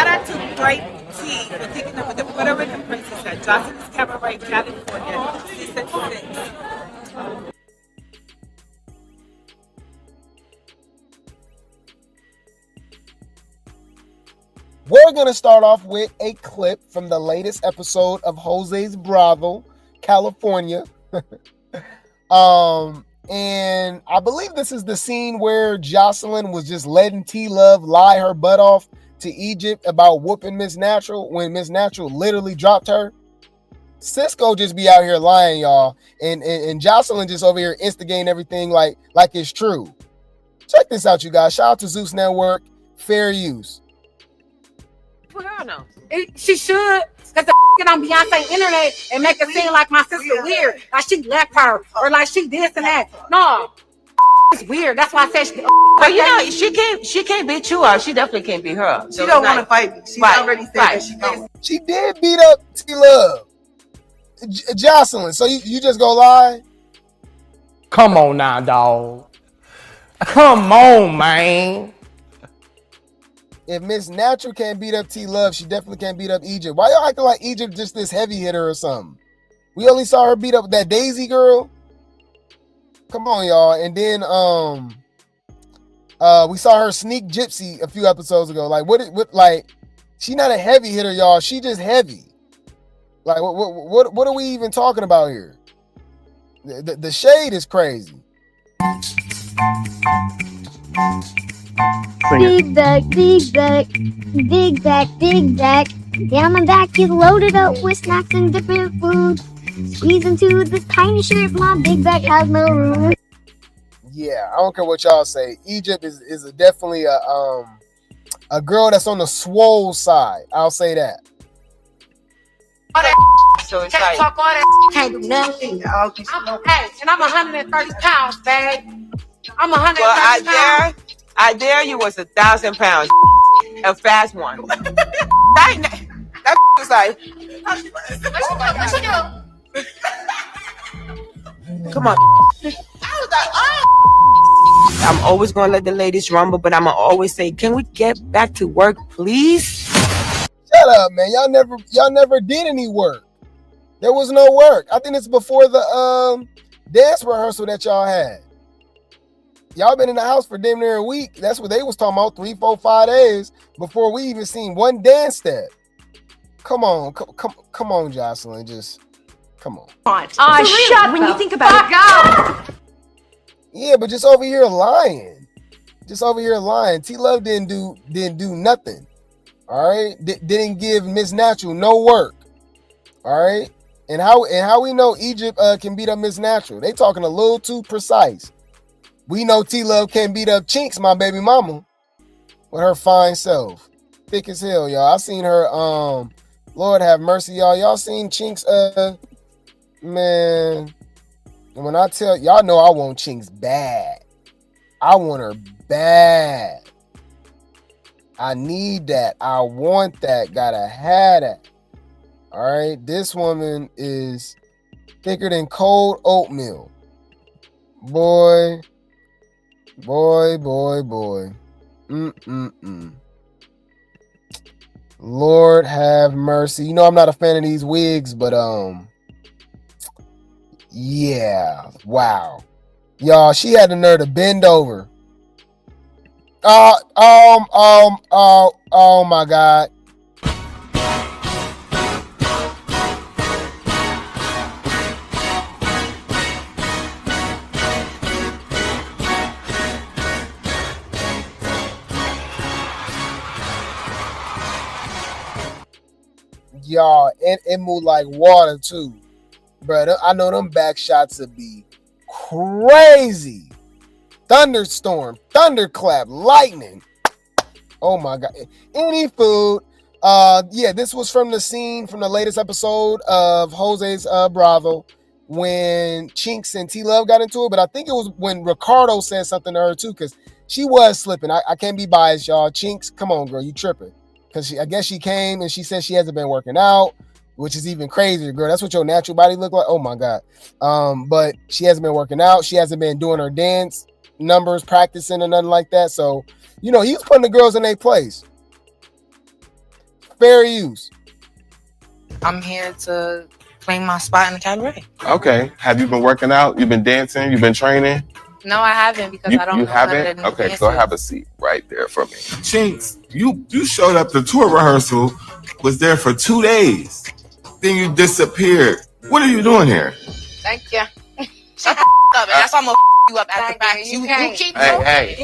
shout out to Grape T for taking up with the Puerto Rican princess at Joselyn's Cabaret, California, season 6. We're going to start off with a clip from the latest episode of Jose's Brothel, California. And I believe this is the scene where Joselyn was just letting T Love lie her butt off to Egypt about whooping Miss Natural when Miss Natural literally dropped her. Cisco just be out here lying, y'all. And Joselyn just over here instigating everything like it's true. Check this out, you guys. Shout out to Zeus Network. Fair use. Well, I don't know. She should. Because the get on Beyonce internet and make it seem like my sister weird. Like she left her. Or like she this and that. No. It's weird. That's why I said she. But you know, she can't beat you up. She definitely can't beat her up. She don't want to fight me. She already said that she don't. She did beat up T Love. Joselyn, so you just go lie? Come on now, dog. Come on, man. If Miss Natural can't beat up T Love, she definitely can't beat up Egypt. Why y'all acting like Egypt just this heavy hitter or something? We only saw her beat up that Daisy girl. Come on, y'all. And then we saw her sneak Gypsy a few episodes ago. Like what like she not a heavy hitter, y'all. She just heavy. Like what are we even talking about here? The shade is crazy. Big back, big back, big back, big back. Yeah, my back is loaded up with snacks and different foods. Squeeze into this tiny shirt, my big back has no room. Yeah, I don't care what y'all say. Egypt is definitely a girl that's on the swole side. I'll say that. All that So it's can't like, talk all that can't do nothing. Hey, and I'm 130 pounds, babe. I'm 130 well, pounds. I dare you was 1,000 pounds. A fast one. that was like, come on. I'm always gonna let the ladies rumble, but I'm gonna always say, can we get back to work, please? Shut up, man. Y'all never did any work. There was no work. I think it's before the dance rehearsal that y'all had. Y'all been in the house for damn near a week. That's what they was talking about, 3, 4, 5 days before we even seen one dance step. Come on, Joselyn. Just come on. Shut when you think about it. Yeah, but just over here lying. T Love didn't do nothing. All right, didn't give Miss Natural no work. All right, and how we know Egypt can beat up Miss Natural? They talking a little too precise. We know T Love can't beat up Chinx, my baby mama, with her fine self, thick as hell, y'all. I seen her. Lord have mercy, y'all. Y'all seen Chinx? Man, when I tell y'all, know I want Chinx bad. I want her bad. I need that. I want that. Gotta have that. All right. This woman is thicker than cold oatmeal. Boy. Lord have mercy. You know I'm not a fan of these wigs, but yeah. Wow. Y'all, she had the nerve to bend over. Oh my God. Y'all, it moved like water too. Bro, I know them back shots would be crazy. Thunderstorm, thunderclap, lightning. Oh my God. Any food. Yeah, this was from the scene from the latest episode of Jose's Brothel when Chinx and T Love got into it. But I think it was when Ricardo said something to her too, because she was slipping. I can't be biased, y'all. Chinx, come on, girl, you tripping. Because I guess she came and she said she hasn't been working out, which is even crazier, girl. That's what your natural body look like. Oh my God. But she hasn't been working out. She hasn't been doing her dance numbers, practicing or nothing like that. So, you know, he was putting the girls in their place. fair use? I'm here to claim my spot in the cabaret. Okay. Have you been working out? You've been dancing? You've been training? No, I haven't because I don't You know none of haven't? the new Okay, dances. so have a seat right there for me. Chinx, you showed up to tour rehearsal, was there for 2 days. Then you disappeared. What are you doing here? Thank you. Shut the up, and that's why I'm gonna you up at the back. You keep talking. Hey.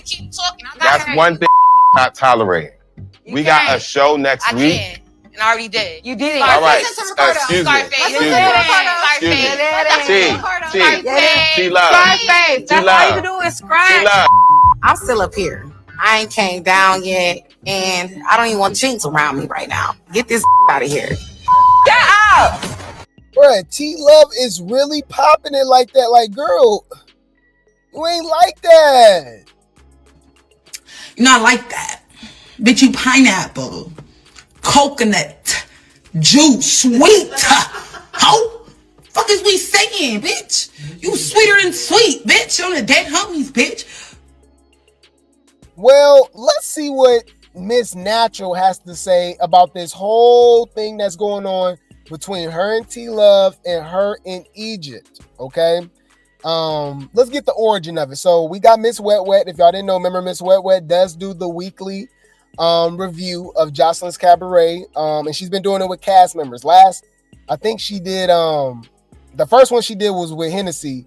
Keep talking. That's one thing not tolerating. We got a show next week. I can. And I already did. You did. All right. Listen to Ricardo. Excuse me. T Love. Scarface. That's all you can do is scratch. Love. I'm still up here. I ain't came down yet, and I don't even want Chinx around me right now. Get this out of here. Get out! Bruh, T Love is really popping it like that. Like, girl, you ain't like that. You're not like that. Bitch, you pineapple, coconut, juice, sweet. How fuck is we saying, bitch? You sweeter than sweet, bitch. On the dead homies, bitch. Well, let's see what Miss Natural has to say about this whole thing that's going on between her and T Love and her in Egypt. Okay. Let's get the origin of it. So we got Miss Wet Wet. If y'all didn't know, remember Miss Wet Wet does do the weekly review of Joselyn's Cabaret. And she's been doing it with cast members. I think she did the first one she did was with Hennessy.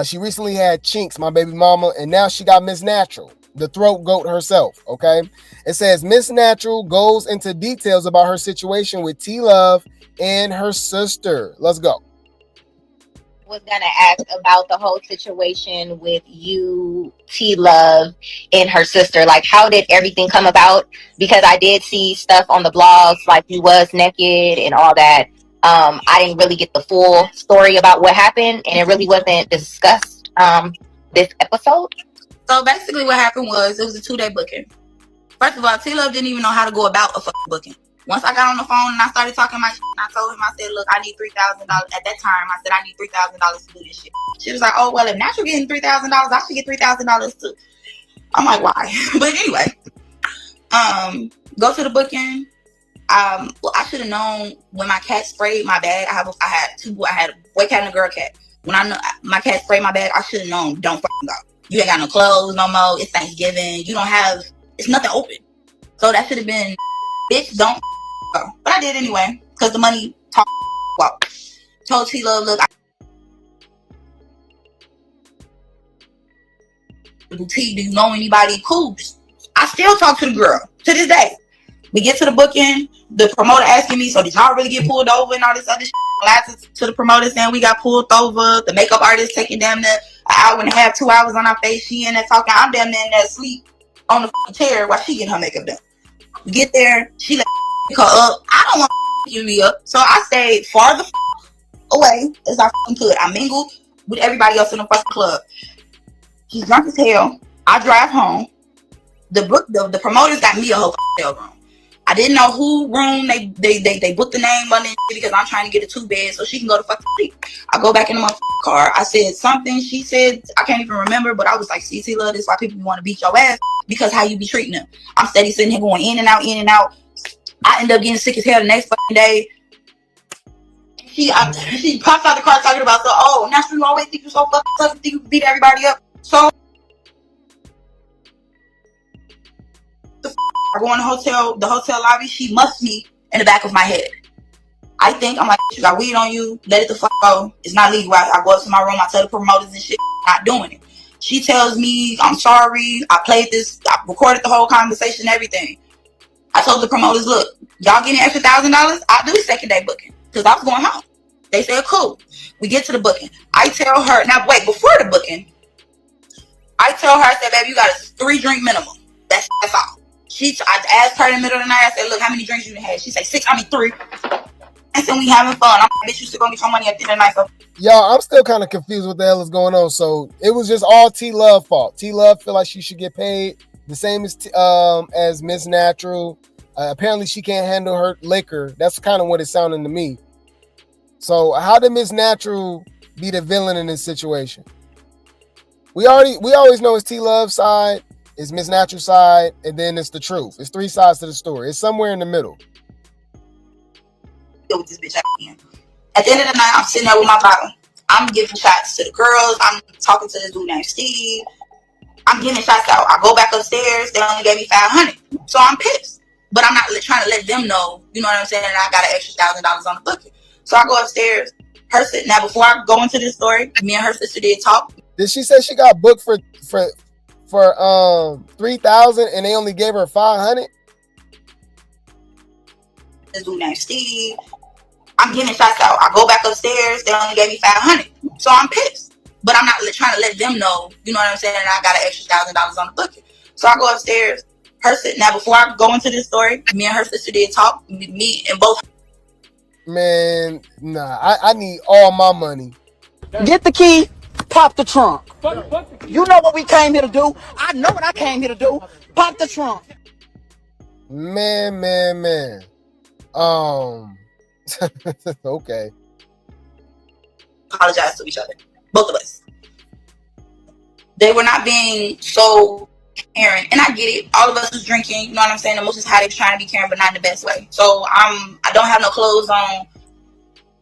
She recently had Chinx, my baby mama, and now she got Miss Natural, the throat goat herself. Okay. It says Miss Natural goes into details about her situation with T Love and her sister. Let's go. Was gonna ask about the whole situation with you, T Love, and her sister. Like, how did everything come about? Because I did see stuff on the blogs, like you was naked and all that. I didn't really get the full story about what happened, and it really wasn't discussed this episode. So basically what happened was it was a 2-day booking. First of all, T Love didn't even know how to go about a fucking booking. Once I got on the phone and I started talking my shit, and I told him, I said, look, I need $3,000. At that time, I said, I need $3,000 to do this shit. She was like, oh, well, if Natural getting $3,000, I should get $3,000 too. I'm like, why? But anyway, go to the booking. Well, I should have known when my cat sprayed my bag. I had a boy cat and a girl cat. When I know my cat sprayed my bag, I should have known, don't fucking go. You ain't got no clothes no more. It's Thanksgiving. It's nothing open. So that should have been, bitch, don't go. But I did anyway, because the money talked. Well, told T Love, look, T, do you know anybody cool? I still talk to the girl to this day. We get to the booking, the promoter asking me, so did y'all really get pulled over and all this other shit? To the promoter saying we got pulled over. The makeup artist taking damn near an hour and a half, 2 hours on our face. She in there talking. I'm damn near in there asleep on the chair while she getting her makeup done. We get there, she let her up. I don't want to me up, so I stayed farther away as I could. I mingled with everybody else in the fucking club. She's drunk as hell. I drive home. The promoters got me a whole hotel room. I didn't know who room they booked the name on it because I'm trying to get a 2-bed so she can go to fucking sleep. I go back into my car. I said something. She said, I can't even remember, but I was like, CC Love, this is why people want to beat your ass because how you be treating them. I'm steady sitting here going in and out, in and out. I end up getting sick as hell the next fucking day. She pops out the car talking about, so, oh, now you always think you're so fucking tough, you think you can beat everybody up. So I go in the hotel lobby. She musts me in the back of my head. I think, I'm like, you got weed on you, let it the fuck go. It's not legal. I go up to my room, I tell the promoters and shit, not doing it. She tells me, I'm sorry, I played this, I recorded the whole conversation and everything. I told the promoters, look, y'all getting extra $1,000? I'll do the second day booking. Because I was going home. They said, cool. We get to the booking. I tell her, now wait, before the booking, I tell her, I said, baby, you got a 3-drink minimum. That's all. I asked her in the middle of the night, I said, look, how many drinks you had? She said 3. I said, we having fun. I'm like, bitch, you still gonna get your money at the end of the night. So. Y'all, I'm still kind of confused what the hell is going on. So it was just all T Love fault. T Love feel like she should get paid the same as Miss Natural. Apparently she can't handle her liquor. That's kind of what it's sounding to me. So how did Miss Natural be the villain in this situation? We always know it's T Love's side. it's Miss Natural side, and then it's the truth. It's 3 sides to the story. It's somewhere in the middle. With this bitch again. At the end of the night, I'm sitting there with my bottle. I'm giving shots to the girls. I'm talking to this dude named Steve. I'm giving shots out. I go back upstairs. They only gave me $500, so I'm pissed. But I'm not trying to let them know. You know what I'm saying? And I got an extra $1,000 on the bucket. So I go upstairs. Now, before I go into this story, me and her sister did talk. Did she say she got booked for $3,000 and they only gave her $500? This dude named Steve. I'm giving shots out. I go back upstairs. They only gave me $500, so I'm pissed. But I'm not trying to let them know. You know what I'm saying? And I got an extra $1,000 on the bucket. So I go upstairs. Now, before I go into this story, me and her sister did talk. Me and both. Man, nah. I need all my money. Get the key. Pop the trunk. You know what we came here to do. I know what I came here to do. Pop the trunk. Man. Okay. Apologize to each other, both of us. They were not being so caring, and I get it. All of us was drinking. You know what I'm saying? The most is how they trying to be caring, but not in the best way. So I don't have no clothes on.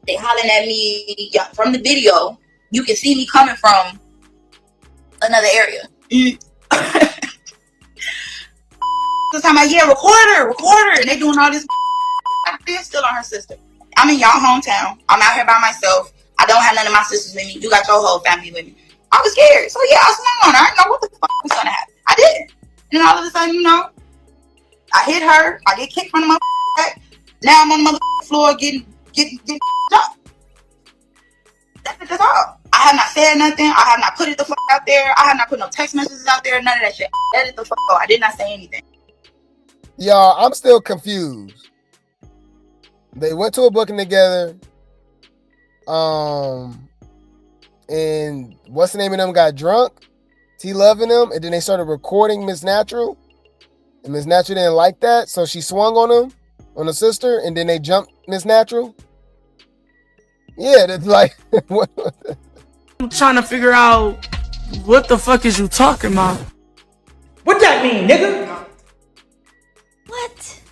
They hollering at me. Yeah, from the video, you can see me coming from another area. This time I hear recorder, and they doing all this. They're still on her sister. I'm in y'all hometown. I'm out here by myself. I don't have none of my sisters with me. You got your whole family with me. I was scared. So yeah, I swung on her. I didn't know what the fuck was gonna happen. I did. And all of a sudden, you know, I hit her. I get kicked from the motherfucker. Now I'm on the motherfucking floor getting jumped. That's all. I have not said nothing. I have not put it the fuck out there. I have not put no text messages out there. None of that shit. That is the fuck out. I did not say anything. Y'all, I'm still confused. They went to a booking together. And what's the name of them got drunk? T Love and them, and then they started recording Miss Natural. And Miss Natural didn't like that, so she swung on him, on the sister, and then they jumped Miss Natural. Yeah, that's like what? I'm trying to figure out what the fuck is you talking about? What that mean, nigga? What?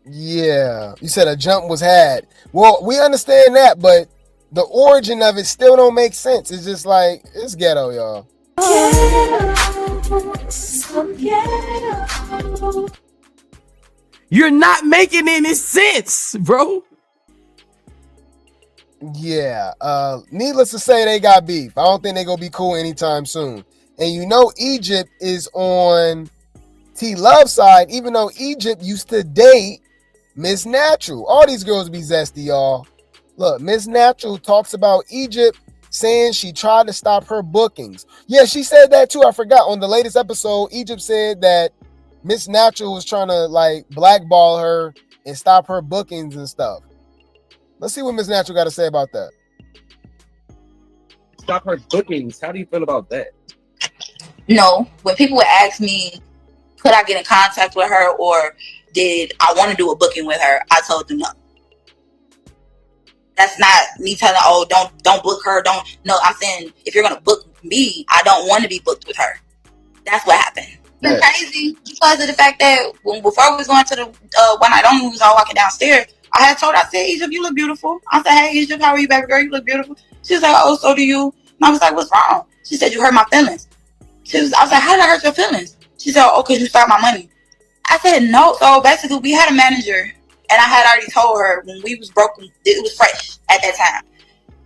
Yeah, you said a jump was had. Well, we understand that, but the origin of it still don't make sense. It's just like, it's ghetto, y'all. You're not making any sense, bro. Yeah, needless to say, they got beef. I don't think they gonna be cool anytime soon. And you know Egypt is on T Love side, even though Egypt used to date Miss Natural. All these girls be zesty, y'all. Look, Miss Natural talks about Egypt saying she tried to stop her bookings. Yeah, she said that too. I forgot. On the latest episode, Egypt said that Miss Natural was trying to like blackball her and stop her bookings and stuff. Let's see what Miss Natural got to say about that. Stop her bookings. How do you feel about that? No, when people would ask me, could I get in contact with her or did I want to do a booking with her, I told them no. That's not me telling, oh, don't book her. No, I'm saying if you're gonna book me, I don't want to be booked with her. That's what happened. It's crazy because of the fact that before we was going to the one night only, we was all walking downstairs. I had told her, I said, Egypt, you look beautiful. I said, hey, Egypt, how are you, baby girl? You look beautiful. She was like, oh, so do you. And I was like, what's wrong? She said, you hurt my feelings. I was like, how did I hurt your feelings? She said, oh, because you stole my money. I said, no. So basically, we had a manager, and I had already told her when we was broken, it was fresh at that time.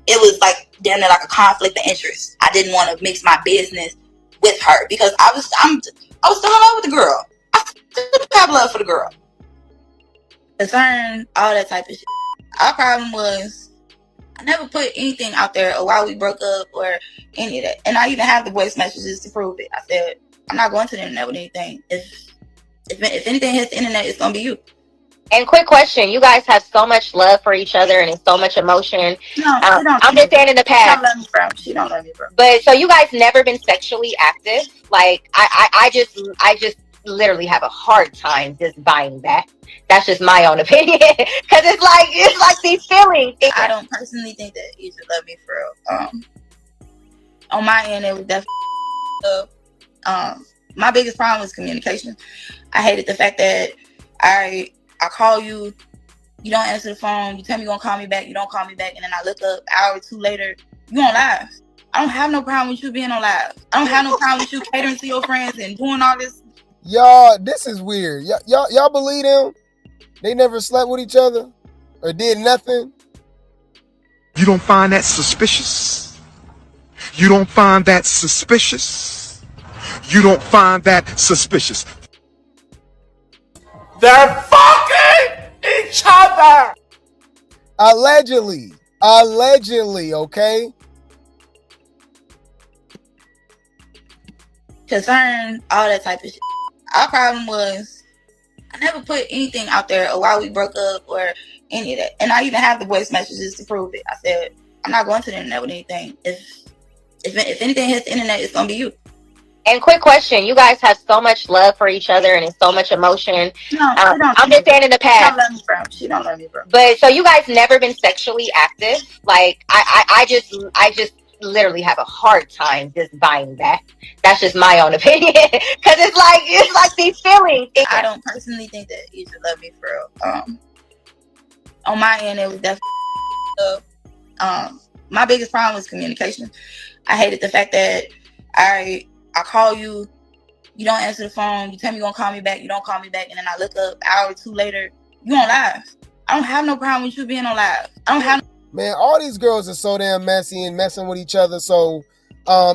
It was like damn near like a conflict of interest. I didn't want to mix my business with her because I was still in love with the girl. I still have love for the girl. Concern, all that type of shit. Our problem was I never put anything out there or why we broke up or any of that. And I even have the voice messages to prove it. I said, I'm not going to the internet with anything. If anything hits the internet, it's gonna be you. And quick question: you guys have so much love for each other and so much emotion. No, I'm just saying in the past. She don't love me, bro. But so you guys never been sexually active? Like I just literally have a hard time just buying that. That's just my own opinion because it's like these feelings. I don't personally think that you should love me for real. On my end, it was definitely my biggest problem was communication. I hated the fact that I call you, you don't answer the phone, you tell me you're gonna call me back, you don't call me back, and then I look up an hour or two later, you on live. I don't have no problem with you being on live. I don't have no problem with you catering to your friends and doing all this. Y'all, this is weird. Y'all believe them? They never slept with each other or did nothing? You don't find that suspicious? You don't find that suspicious? You don't find that suspicious? They're fucking each other. Allegedly, okay? Concern, all that type of shit. Our problem was I never put anything out there or why we broke up or any of that. And I even have the voice messages to prove it. I said, I'm not going to the internet with anything. If anything hits the internet, it's gonna be you. And quick question, you guys have so much love for each other and so much emotion. No, I'm just saying in the past. She don't love me, bro. But so you guys never been sexually active? Like I just literally have a hard time just buying that. That's just my own opinion. Cause it's like these feelings. I don't personally think that you should love me for real. On my end, it was definitely my biggest problem was communication. I hated the fact that I call you, you don't answer the phone, you tell me you're gonna call me back, you don't call me back, and then I look up an hour or two later, you on live. I don't have no problem with you being on live. I don't have. Man, all these girls are so damn messy and messing with each other. So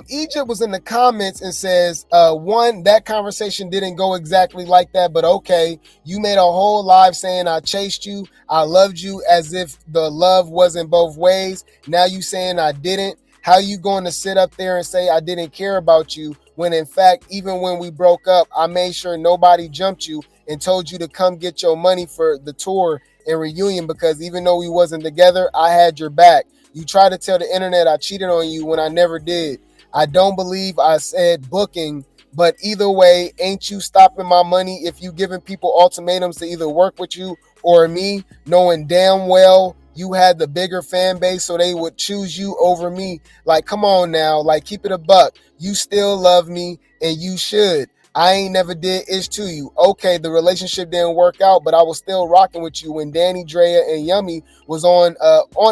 Egypt was in the comments and says, one, that conversation didn't go exactly like that, but okay, you made a whole live saying I chased you, I loved you, as if the love wasn't both ways. Now you saying I didn't. How you going to sit up there and say I didn't care about you when in fact, even when we broke up, I made sure nobody jumped you and told you to come get your money for the tour and reunion, because even though we wasn't together, I had your back. You try to tell the internet I cheated on you when I never did. I don't believe I said booking, but either way, ain't you stopping my money if you giving people ultimatums to either work with you or me, knowing damn well you had the bigger fan base so they would choose you over me. Like, come on now, like, keep it a buck. You still love me and you should. I ain't never did ish to you. Okay, the relationship didn't work out, but I was still rocking with you when Danny, Drea, and Yummy was on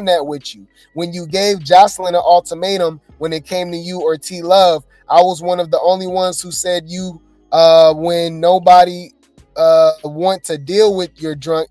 that with you. When you gave Joselyn an ultimatum when it came to you or T Love, I was one of the only ones who said you when nobody want to deal with your drunk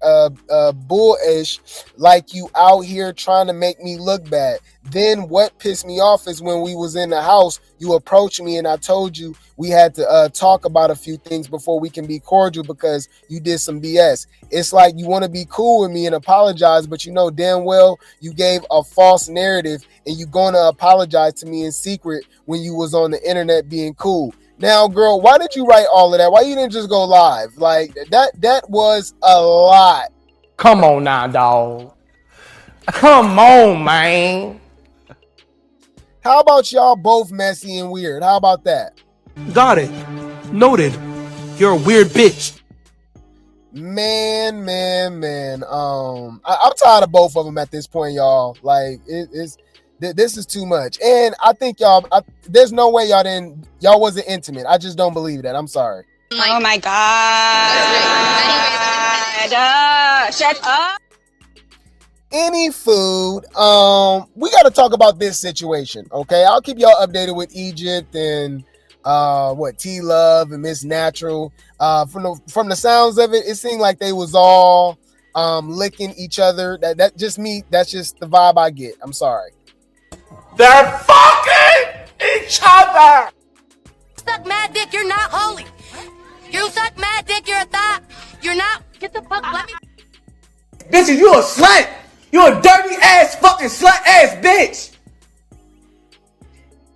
bullish, like you out here trying to make me look bad. Then what pissed me off is when we was in the house, you approached me and I told you we had to talk about a few things before we can be cordial because you did some BS. It's like you want to be cool with me and apologize, but you know damn well you gave a false narrative and you going to apologize to me in secret when you was on the internet being cool. Now, girl, why did you write all of that? Why you didn't just go live? Like, that was a lot. Come on now, dog. Come on, man. How about y'all both messy and weird? How about that? Got it. Noted. You're a weird bitch. Man. I'm tired of both of them at this point, y'all. Like, this is too much. And I think there's no way y'all wasn't intimate. I just don't believe that. I'm sorry. Oh my God. Shut up. Any food. We got to talk about this situation, okay? I'll keep y'all updated with Egypt and T Love and Miss Natural. From the sounds of it, it seemed like they was all licking each other. That just me. That's just the vibe I get. I'm sorry. They're fucking each other. Suck mad dick, you're not holy. You suck mad dick, you're a thought. You're not. Get the fuck. Let me. Bitches, you a slut. You a dirty ass fucking slut ass bitch.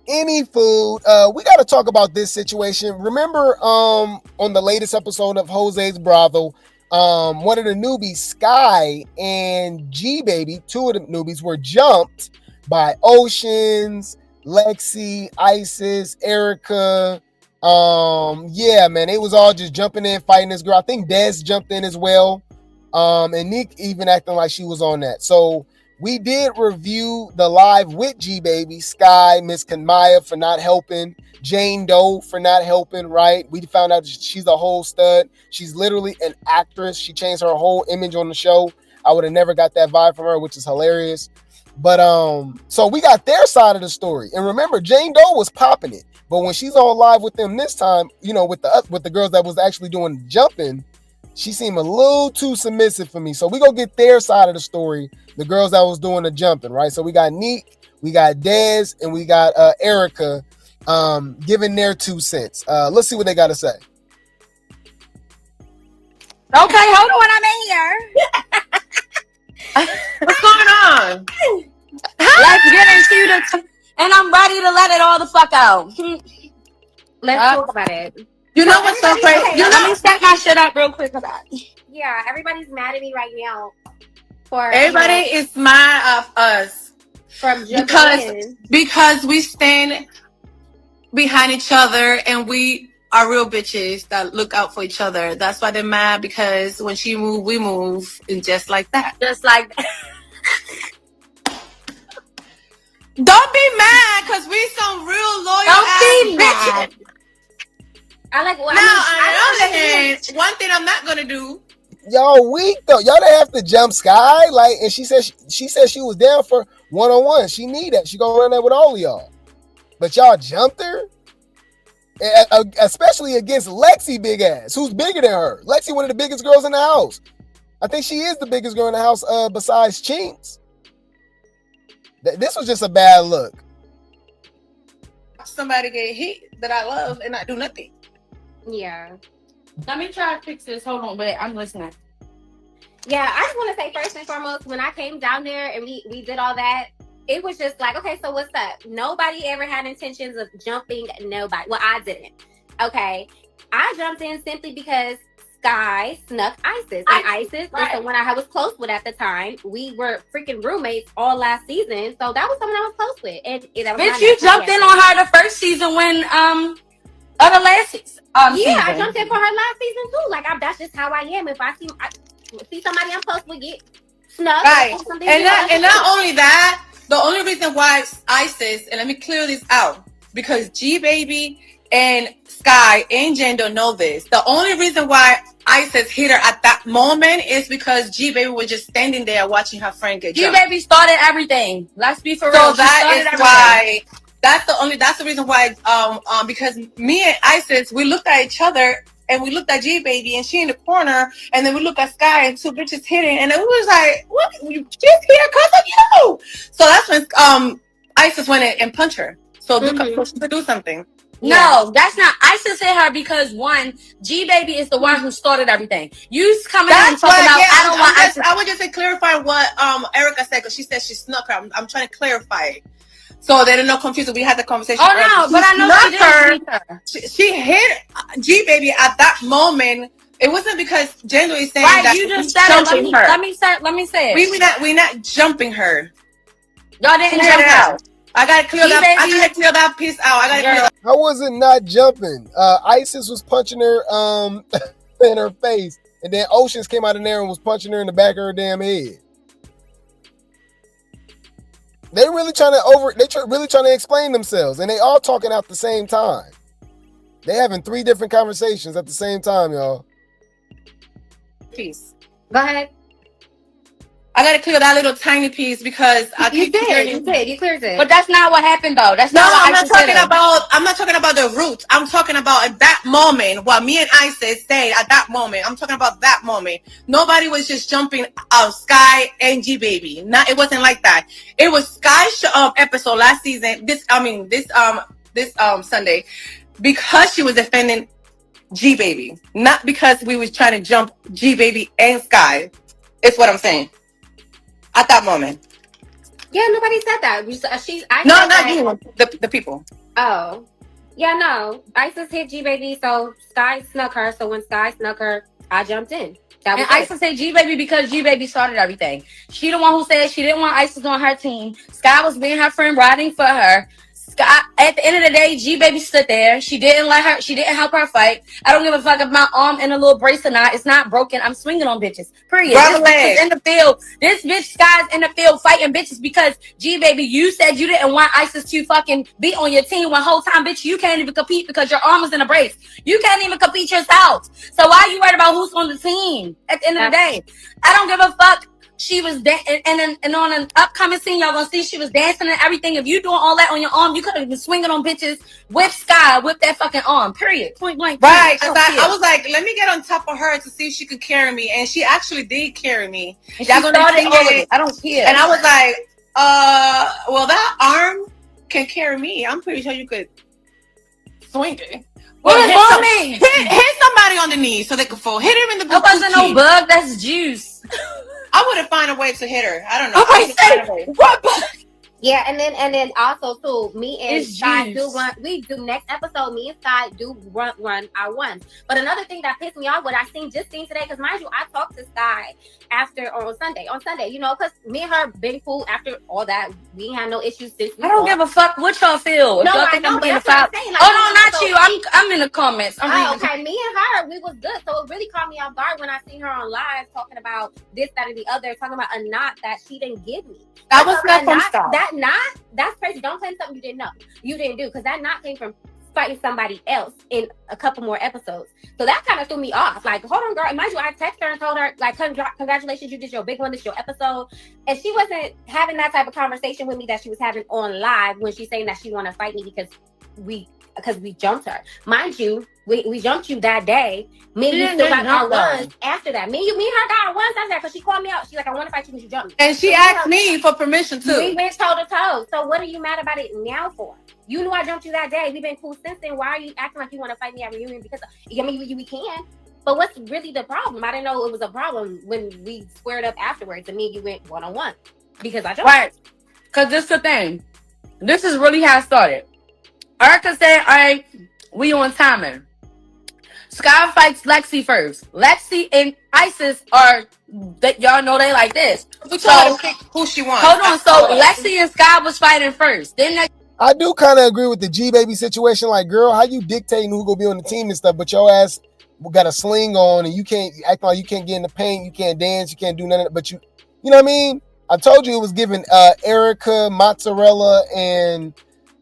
Any food. We got to talk about this situation. Remember, on the latest episode of Jose's Brothel, one of the newbies, Sky and G Baby, two of the newbies were jumped by Oceans, Lexi, Isis, Erica. Yeah, man, they was all just jumping in, fighting this girl. I think Des jumped in as well. And Neek even acting like she was on that. So We did review the live with G Baby, Sky, Miss Kanmaya for not helping, Jane Doe for not helping, right? We found out she's a whole stud. She's literally an actress. She changed her whole image on the show. I would have never got that vibe from her, which is hilarious. But so we got their side of the story. And remember, Jane Doe was popping it. But when she's on live with them this time, you know, with the girls that was actually doing jumping, she seemed a little too submissive for me. So we go get their side of the story. The girls that was doing the jumping, right? So we got Neek, we got Dez, and we got Erica giving their 2 cents. Let's see what they got to say. Okay, hold on, I'm in here. What's going on? Let's get into the and I'm ready to let it all the fuck out. Let's talk about it. You know what's so crazy? Okay. Let me set my shit up real quick about it. Yeah, everybody's mad at me right now. For Everybody is mad of us from because we stand behind each other and we are real bitches that look out for each other. That's why they're mad, because when she move, we move, and just like that. Just like that. Don't be mad, because we some real loyal Don't be bitches. I like what now, on the other hand, one thing I'm not gonna do. Y'all weak though. Y'all didn't have to jump Sky. Like, and she said she was down for one-on-one. She need that. She gonna run that with all of y'all. But y'all jumped her? Especially against Lexi big ass, who's bigger than her. Lexi, one of the biggest girls in the house. I think she is the biggest girl in the house besides Chinx. This was just a bad look. Somebody get hit that I love and not do nothing. Yeah. Let me try to fix this. Hold on, but I'm listening. Yeah, I just want to say first and foremost, when I came down there and we did all that, it was just like, okay, so what's up? Nobody ever had intentions of jumping nobody. Well, I didn't. Okay. I jumped in simply because Sky snuck Isis. And Isis was someone I was close with at the time. We were freaking roommates all last season. So that was someone I was close with. And that was bitch, you jumped in on her the first season when of the last season. I jumped in for her last season too. Like, that's just how I am. If I see somebody I'm close with get snuck, right? And not only that, the only reason why Isis, and let me clear this out, because G Baby and Sky and Jen don't know this. The only reason why Isis hit her at that moment is because G Baby was just standing there watching her friend get jumped. G Baby started everything. Let's be for real. So that is why. That's the reason why. Because me and Isis, we looked at each other and we looked at G Baby and she in the corner, and then we looked at Sky and 2 bitches hitting, and then we was like, "What? You just here because of you?" So that's when Isis went in and punched her. So to do something. No, that's not. Isis hit her because one, G Baby is the one who started everything. You coming in and talking about I don't want Isis. I would just clarify what Erica said, because she said she snuck her. I'm trying to clarify it. So they don't know confusion. We had the conversation. Oh no, but I know she hit G Baby at that moment. It wasn't because Jen is saying that you just said it. Let me say it. We not jumping her. Y'all didn't jump out. I gotta clear that piece out. How was it not jumping? Isis was punching her in her face, and then Oceans came out of there and was punching her in the back of her damn head. They really trying to explain themselves, and they all talking out the same time. They having 3 different conversations at the same time, y'all. Peace. Go ahead. I gotta clear that little tiny piece because you cleared it. But that's not what happened though. I'm not talking about the roots. I'm talking about at that moment what me and Isis said at that moment. I'm talking about that moment. Nobody was just jumping Sky and G Baby. It wasn't like that. It was Sky's episode last season. This Sunday, because she was defending G Baby, not because we was trying to jump G Baby and Sky. It's what I'm saying. At that moment. Yeah, nobody said that. Not you. The people. Oh. Yeah, no. Isis hit G Baby, so Sky snuck her. So when Sky snuck her, I jumped in. And Isis said G Baby because G Baby started everything. She the one who said she didn't want Isis on her team. Sky was being her friend, riding for her. Scott, at the end of the day, G Baby stood there. She didn't help her fight. I don't give a fuck if my arm in a little brace or not. It's not broken. I'm swinging on bitches. Period. Brother This bitch is in the field. This bitch Sky's in the field fighting bitches because G Baby, you said you didn't want ISIS to fucking be on your team one whole time, bitch. You can't even compete because your arm is in a brace. You can't even compete yourself. So why are you worried about who's on the team at the end of the day? I don't give a fuck. She was and on an upcoming scene, y'all gonna see she was dancing and everything. If you doing all that on your arm, you could have been swinging on bitches with Sky with that fucking arm. Period. Point blank. Right. I was like, let me get on top of her to see if she could carry me, and she actually did carry me. Y'all gonna see it. I don't care. And I was like, well, that arm can carry me. I'm pretty sure you could swing it. Well, hit somebody on the knee so they could fall. Hit her in the booty. That wasn't no bug. That's juice. I would have found a way to hit her. I don't know. What bug? Yeah, and then also too, me and Sky do next episode. Me and Sky do run our ones. But another thing that pissed me off, what I seen today, because mind you, I talked to Sky on Sunday, you know, because me and her been cool after all that. We had no issues since. I don't give a fuck what y'all feel. No, y'all I know, but that's what I'm saying. Like, oh no, not you. I'm in the comments. Okay, me and her, we was good. So it really caught me off guard when I seen her on live talking about this, that, and the other, talking about a knot that she didn't give me. That was not from Sky. That knot, that's crazy. Don't claim something you didn't know. You didn't do, because that knot came from fighting somebody else in a couple more episodes. So that kind of threw me off. Like, hold on, girl. Mind you, I texted her and told her, like, congratulations, you did your big one, this is your episode. And she wasn't having that type of conversation with me that she was having on live when she's saying that she want to fight me because we jumped her. Mind you, we jumped you that day. Me and you still got our ones after that. Me and her got our ones after that because she called me out. She's like, I want to fight you because you jumped me. And she asked me for permission too. We went toe to toe. So what are you mad about it now for? You knew I jumped you that day. We've been cool since then. Why are you acting like you want to fight me at reunion? Because we can. But what's really the problem? I didn't know it was a problem when we squared up afterwards and me and you went one-on-one because I jumped. Right. Because this is the thing. This is really how it started. Erica said, all right, we on timing. Sky fights Lexi first. Lexi and Isis are, that y'all know they like this. We told her to pick who she wants. Hold on. So Lexi and Sky was fighting first. Then I do kind of agree with the G Baby situation. Like, girl, how you dictating who gonna be on the team and stuff, but your ass got a sling on and you can't act like you can't get in the paint, you can't dance, you can't do nothing. But you know what I mean? I told you it was giving Erica, Mozzarella, and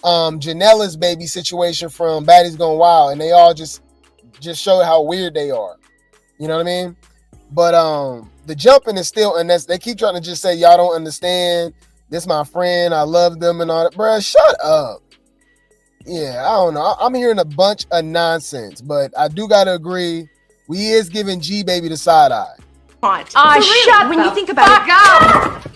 Janella's baby situation from Baddies Gone Wild, and they all just show how weird they are. You know what I mean? But the jumping is still, and they keep trying to just say y'all don't understand. This my friend, I love them and all that. Bruh, shut up. Yeah, I don't know. I'm hearing a bunch of nonsense, but I do gotta agree. We is giving G Baby the side eye. Shut when you think about it.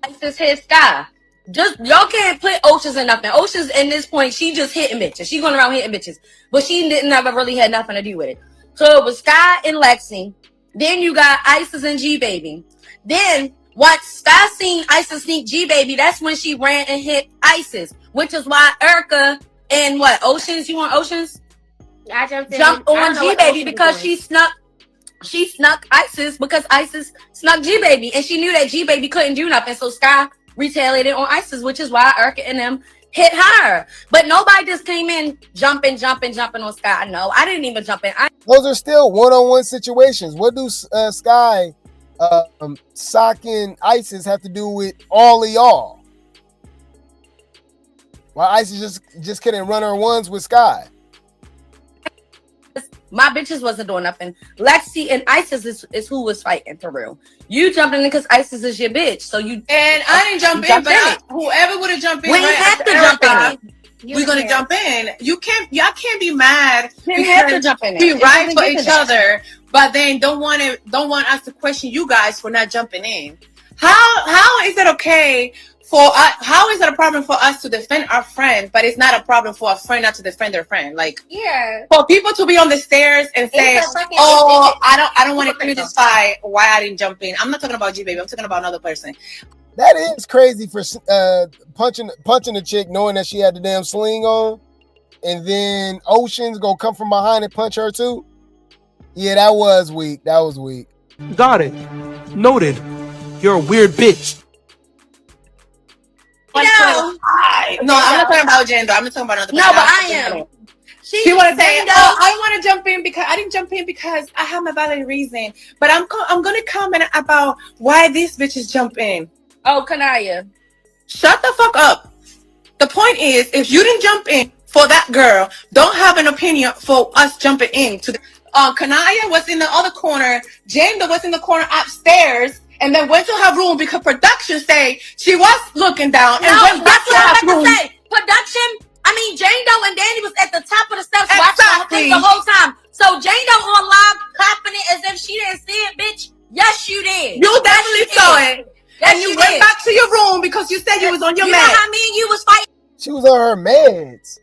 Isis hit Sky. Just y'all can't put Oceans in nothing. Oceans in this point, she just hitting bitches. She going around hitting bitches, but she didn't ever really had nothing to do with it. So it was Sky and Lexi. Then you got Isis and G Baby. Then once Sky seen Isis sneak G Baby, that's when she ran and hit Isis, which is why Erica and Oceans. You want Oceans? I jumped on G Baby because she snuck Isis because Isis snuck G Baby, and she knew that G Baby couldn't do nothing. So Sky retaliated on Isis, which is why Erica and them hit her. But nobody just came in jumping on Sky. No, I didn't even jump in. Those are still one-on-one situations. What do Sky socking Isis have to do with all of y'all? Why Isis just couldn't run her ones with Sky? My bitches wasn't doing nothing. Lexi and Isis is who was fighting for real. You jumped in because Isis is your bitch. So you and I didn't jump in, but whoever would have jumped in, we have to jump in. We're gonna jump in. Y'all can't be mad. We have to jump in. Be right for each other, but then don't want us to question you guys for not jumping in. How is it okay? How is it a problem for us to defend our friend, but it's not a problem for a friend not to defend their friend? Like, yeah, for people to be on the stairs and say, I don't want to do this fight. Why I didn't jump in? I'm not talking about G Baby. I'm talking about another person. That is crazy for punching a chick knowing that she had the damn sling on, and then Ocean's gonna come from behind and punch her too. Yeah, that was weak. Got it. Noted. You're a weird bitch. No, I'm not talking about gender. I'm not talking about another. No, but I am. She want to say, "Oh, I want to jump in because I didn't jump in because I have my valid reason, but I'm gonna comment about why these bitches jump in." Oh, Kanaya, shut the fuck up. The point is, if you didn't jump in for that girl, don't have an opinion for us jumping in. Kanaya was in the other corner. Janda was in the corner upstairs, and then went to her room because production say she was looking down and went back to her room. Production. I mean, Jane Doe and Danny was at the top of the steps watching the whole time. So Jane Doe on live clapping it as if she didn't see it, bitch. Yes, you did. You definitely saw it. Yes, and you went back to your room because you said you was on your meds. You know how me and you was fighting? She was on her meds.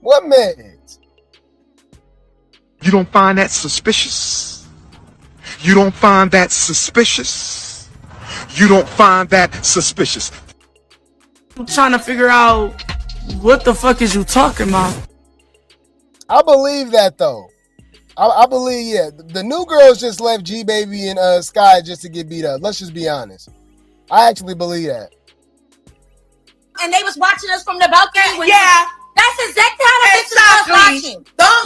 What meds? You don't find that suspicious? You don't find that suspicious? You don't find that suspicious? I'm trying to figure out what the fuck is you talking about? I believe that though. I believe, yeah. The new girls just left G Baby and Sky just to get beat up. Let's just be honest. I actually believe that. And they was watching us from the balcony. Yeah. That's exactly how the bitches was watching.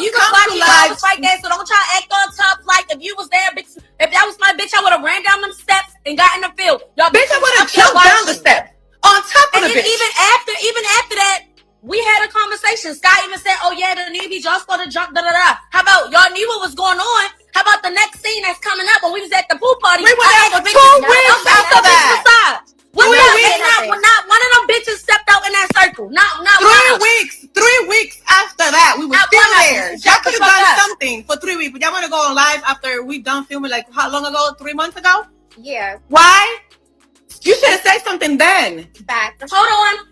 You was watching us like that, so don't try to act on tough. Like if you was there, bitch. If that was my bitch, I would have ran down them steps and got in the field. Y'all bitch, I would have jumped down the steps on top of the bitch. And even after that, we had a conversation. Sky even said, "Oh yeah, the Newbies, y'all supposed to jump." Da da da. How about y'all knew what was going on? How about the next scene that's coming up when we was at the pool party? We were there for 2 weeks after that. Not one of them bitches stepped out in that circle. Not 3 weeks after that, we were still there. Y'all could have done something for 3 weeks. But y'all want to go on live after we done filming? Like how long ago? 3 months ago? Yeah. Why? You should have said something then. Back. Hold on.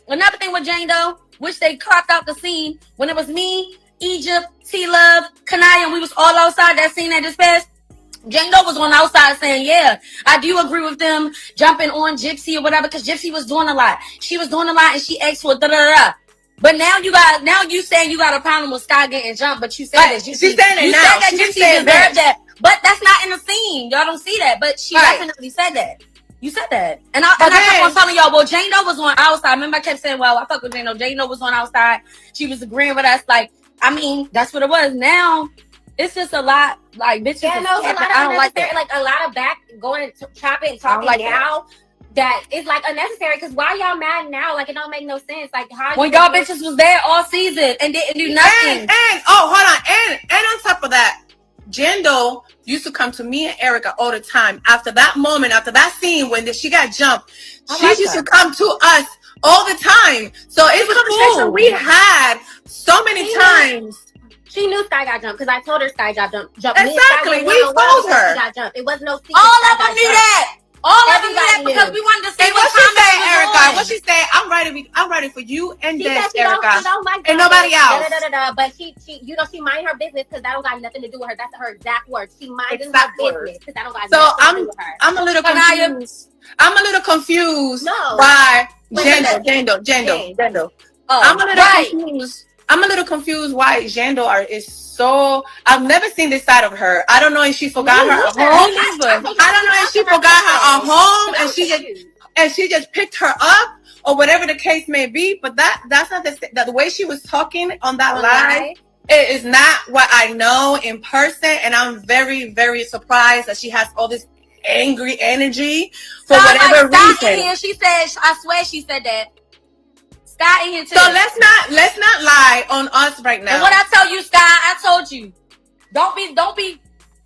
Another thing with Jane Doe, which they cropped out the scene when it was me, Egypt, T Love, Kanaya, and we was all outside that scene that just passed. Jane Doe was on the outside saying, "Yeah, I do agree with them jumping on Gypsy or whatever," because Gypsy was doing a lot. She was doing a lot, and she asked for da da da. But now you saying you got a problem with Sky getting jumped, but you said that Gypsy, she's saying it now. Said that Gypsy deserved that, but that's not in the scene. Y'all don't see that, but she definitely said that. You said that. And I kept on telling y'all, well, Jane Doe was on outside. Remember, I kept saying, well, I fuck with Jane Doe. Jane Doe was on outside. She was agreeing with us. Like, I mean, that's what it was. Now, it's just a lot, like, bitches. Yeah, no, I don't like that. Like, a lot of back going and chopping and talking like now. That is like unnecessary. Because why y'all mad now? Like, it don't make no sense. Like, how when y'all bitches was there all season and didn't do nothing. And hold on. And on top of that, Jane Doe used to come to me and Erica all the time. After that moment, after that scene when she got jumped, she used to come to us all the time. So it's a conversation we had so many times. She knew Sky got jumped because I told her Sky got jumped. Exactly, we told her. Got jumped. It was no secret. All of them knew that. All of them knew that because we wanted to see what she said, Erica. What she said, I'm ready for you and Des, Erica, and nobody else. But she, she mind her business because that don't got nothing to do with her. That's her exact words. She minds her business because that don't got nothing to do with her. I'm a little confused. I'm a little confused. No. Why Jando? I'm a little confused why Jando is so. I've never seen this side of her. I don't know if she forgot her at home. I don't know if she forgot her at home and she just picked her up or whatever the case may be. But that's not the way she was talking on that live. It is not what I know in person, and I'm very, very surprised that she has all this angry energy for whatever reason. She said, I swear she said that. Sky in here too. So let's not lie on us right now. And what I tell you, Sky, I told you, don't be.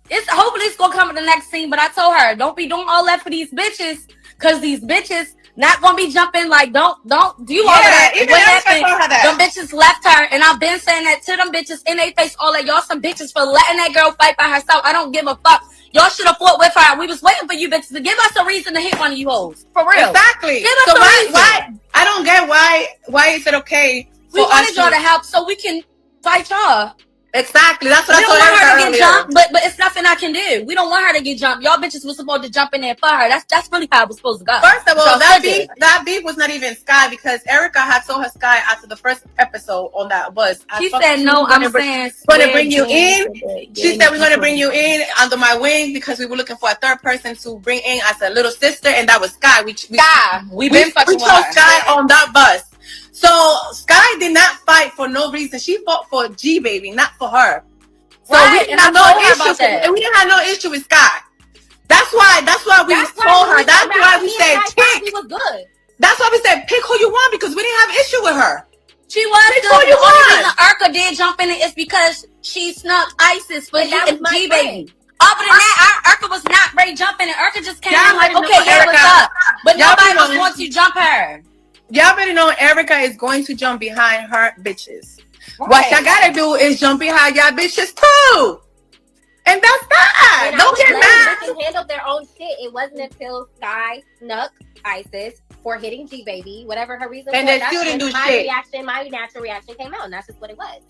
It's hopefully it's gonna come in the next scene, but I told her, don't be doing all that for these bitches, cause these bitches not gonna be jumping. Like don't do all of that. Even what happened? Them bitches left her, and I've been saying that to them bitches in their face. All that y'all some bitches for letting that girl fight by herself. I don't give a fuck. Y'all should have fought with her. We was waiting for you bitches to give us a reason to hit one of you hoes. For real. Exactly. Give us a reason. Why? I don't get why is it okay we wanted y'all to help so we can fight y'all. Exactly. That's what we I don't told want her to Erica get earlier. jumped, but it's nothing I can do. We don't want her to get jumped. Y'all bitches was supposed to jump in there for her. That's really how it was supposed to go. First of all, Y'all that beef was not even Sky because Erica had told her Sky after the first episode on that bus. She said no. I'm saying we're gonna bring you in. She said we're gonna bring you in under my wing because we were looking for a third person to bring in as a little sister, and that was Sky. We chose Sky on that bus. So Sky did not fight for no reason. She fought for G Baby, not for her. So we didn't have no issue. And we didn't have no issue with Sky. That's why we told her. That's why we said pick. That's why we said pick who you want because we didn't have issue with her. She was pick good. who you The only want. reason Urka did jump in it is because she snuck ISIS for G Baby. Other than that, Urka was not ready jumping, and Urka just came in like, okay, yeah, what's up? But nobody was going to jump her. Y'all better know Erica is going to jump behind her bitches. Right. What y'all gotta do is jump behind y'all bitches too. And that's that. Don't get mad. They can handle their own shit. It wasn't until Sky snuck ISIS for hitting G Baby, whatever her reason was. And they still didn't do shit. My natural reaction came out, and that's just what it was.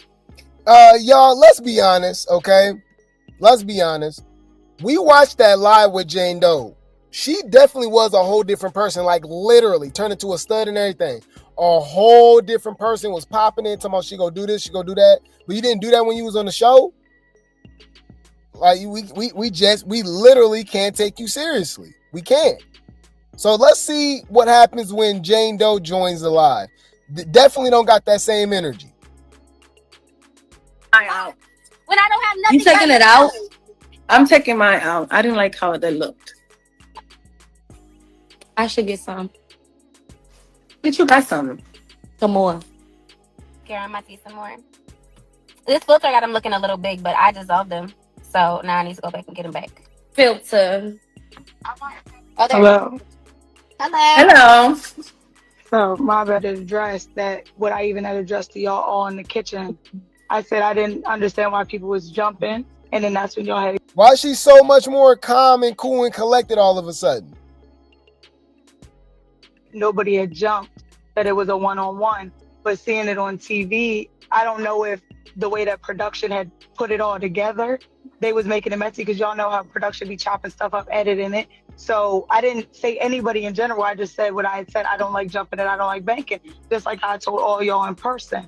Y'all, let's be honest, okay? Let's be honest. We watched that live with Jane Doe. She definitely was a whole different person, like literally turned into a stud and everything. A whole different person was popping in, talking about she go do this, she go do that. But you didn't do that when you was on the show. Like we literally can't take you seriously. We can't. So let's see what happens when Jane Doe joins the live. Definitely don't got that same energy. When I don't have nothing. You taking it out? I'm taking mine out. I didn't like how they looked. I should get some. Did you buy some? Some more. Karen, I might see some more. This filter got them looking a little big, but I dissolved them. So now I need to go back and get them back. Filter. Hello. Hello. So my bad address that what I even had addressed to y'all all in the kitchen. I said I didn't understand why people was jumping, and then that's when y'all had. Why is she so much more calm and cool and collected all of a sudden? Nobody had jumped, that it was a one-on-one, but seeing it on TV, I don't know if the way that production had put it all together, they was making it messy because y'all know how production be chopping stuff up, editing it. So I didn't say anybody in general. I just said what I had said. I don't like jumping and I don't like banking, just like I told all y'all in person.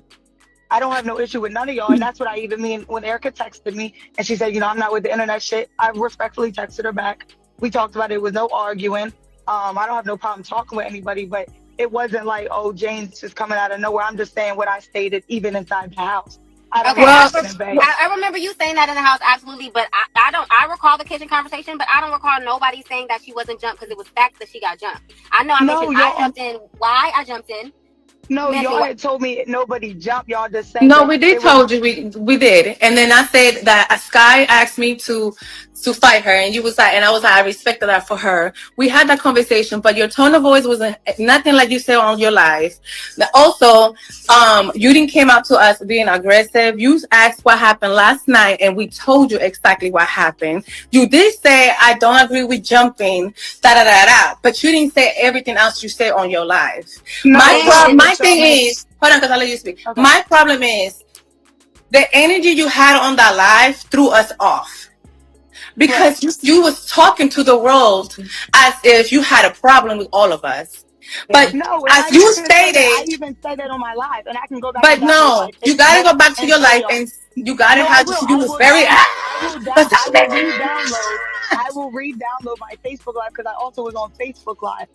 I don't have no issue with none of y'all. And that's what I even mean when Erica texted me and she said, you know, I'm not with the internet shit. I respectfully texted her back. We talked about it. It was no arguing. I don't have no problem talking with anybody, but it wasn't like, oh, Jane's just coming out of nowhere. I'm just saying what I stated, even inside the house. I remember you saying that in the house, absolutely. But I recall the kitchen conversation, but I don't recall nobody saying that she wasn't jumped because it was facts that she got jumped. I know I jumped in. Why I jumped in? No, y'all had told me nobody jumped. Y'all just said no. We did told you we did, and then I said that Sky asked me to fight her, and you was like, and I was like, I respected that for her. We had that conversation, but your tone of voice wasn't nothing like you said on your live. Also, you didn't came out to us being aggressive. You asked what happened last night, and we told you exactly what happened. You did say I don't agree with jumping, but you didn't say everything else you said on your live. No, my thing is, hold on, because I'll let you speak. Okay. My problem is the energy you had on that live threw us off. Because you was talking to the world as if you had a problem with all of us. But no, as you stated, I even said that on my live, and I can go back. But no, you gotta go back to your life, and you gotta have to. You was very. I will re-download my Facebook live because I also was on Facebook live.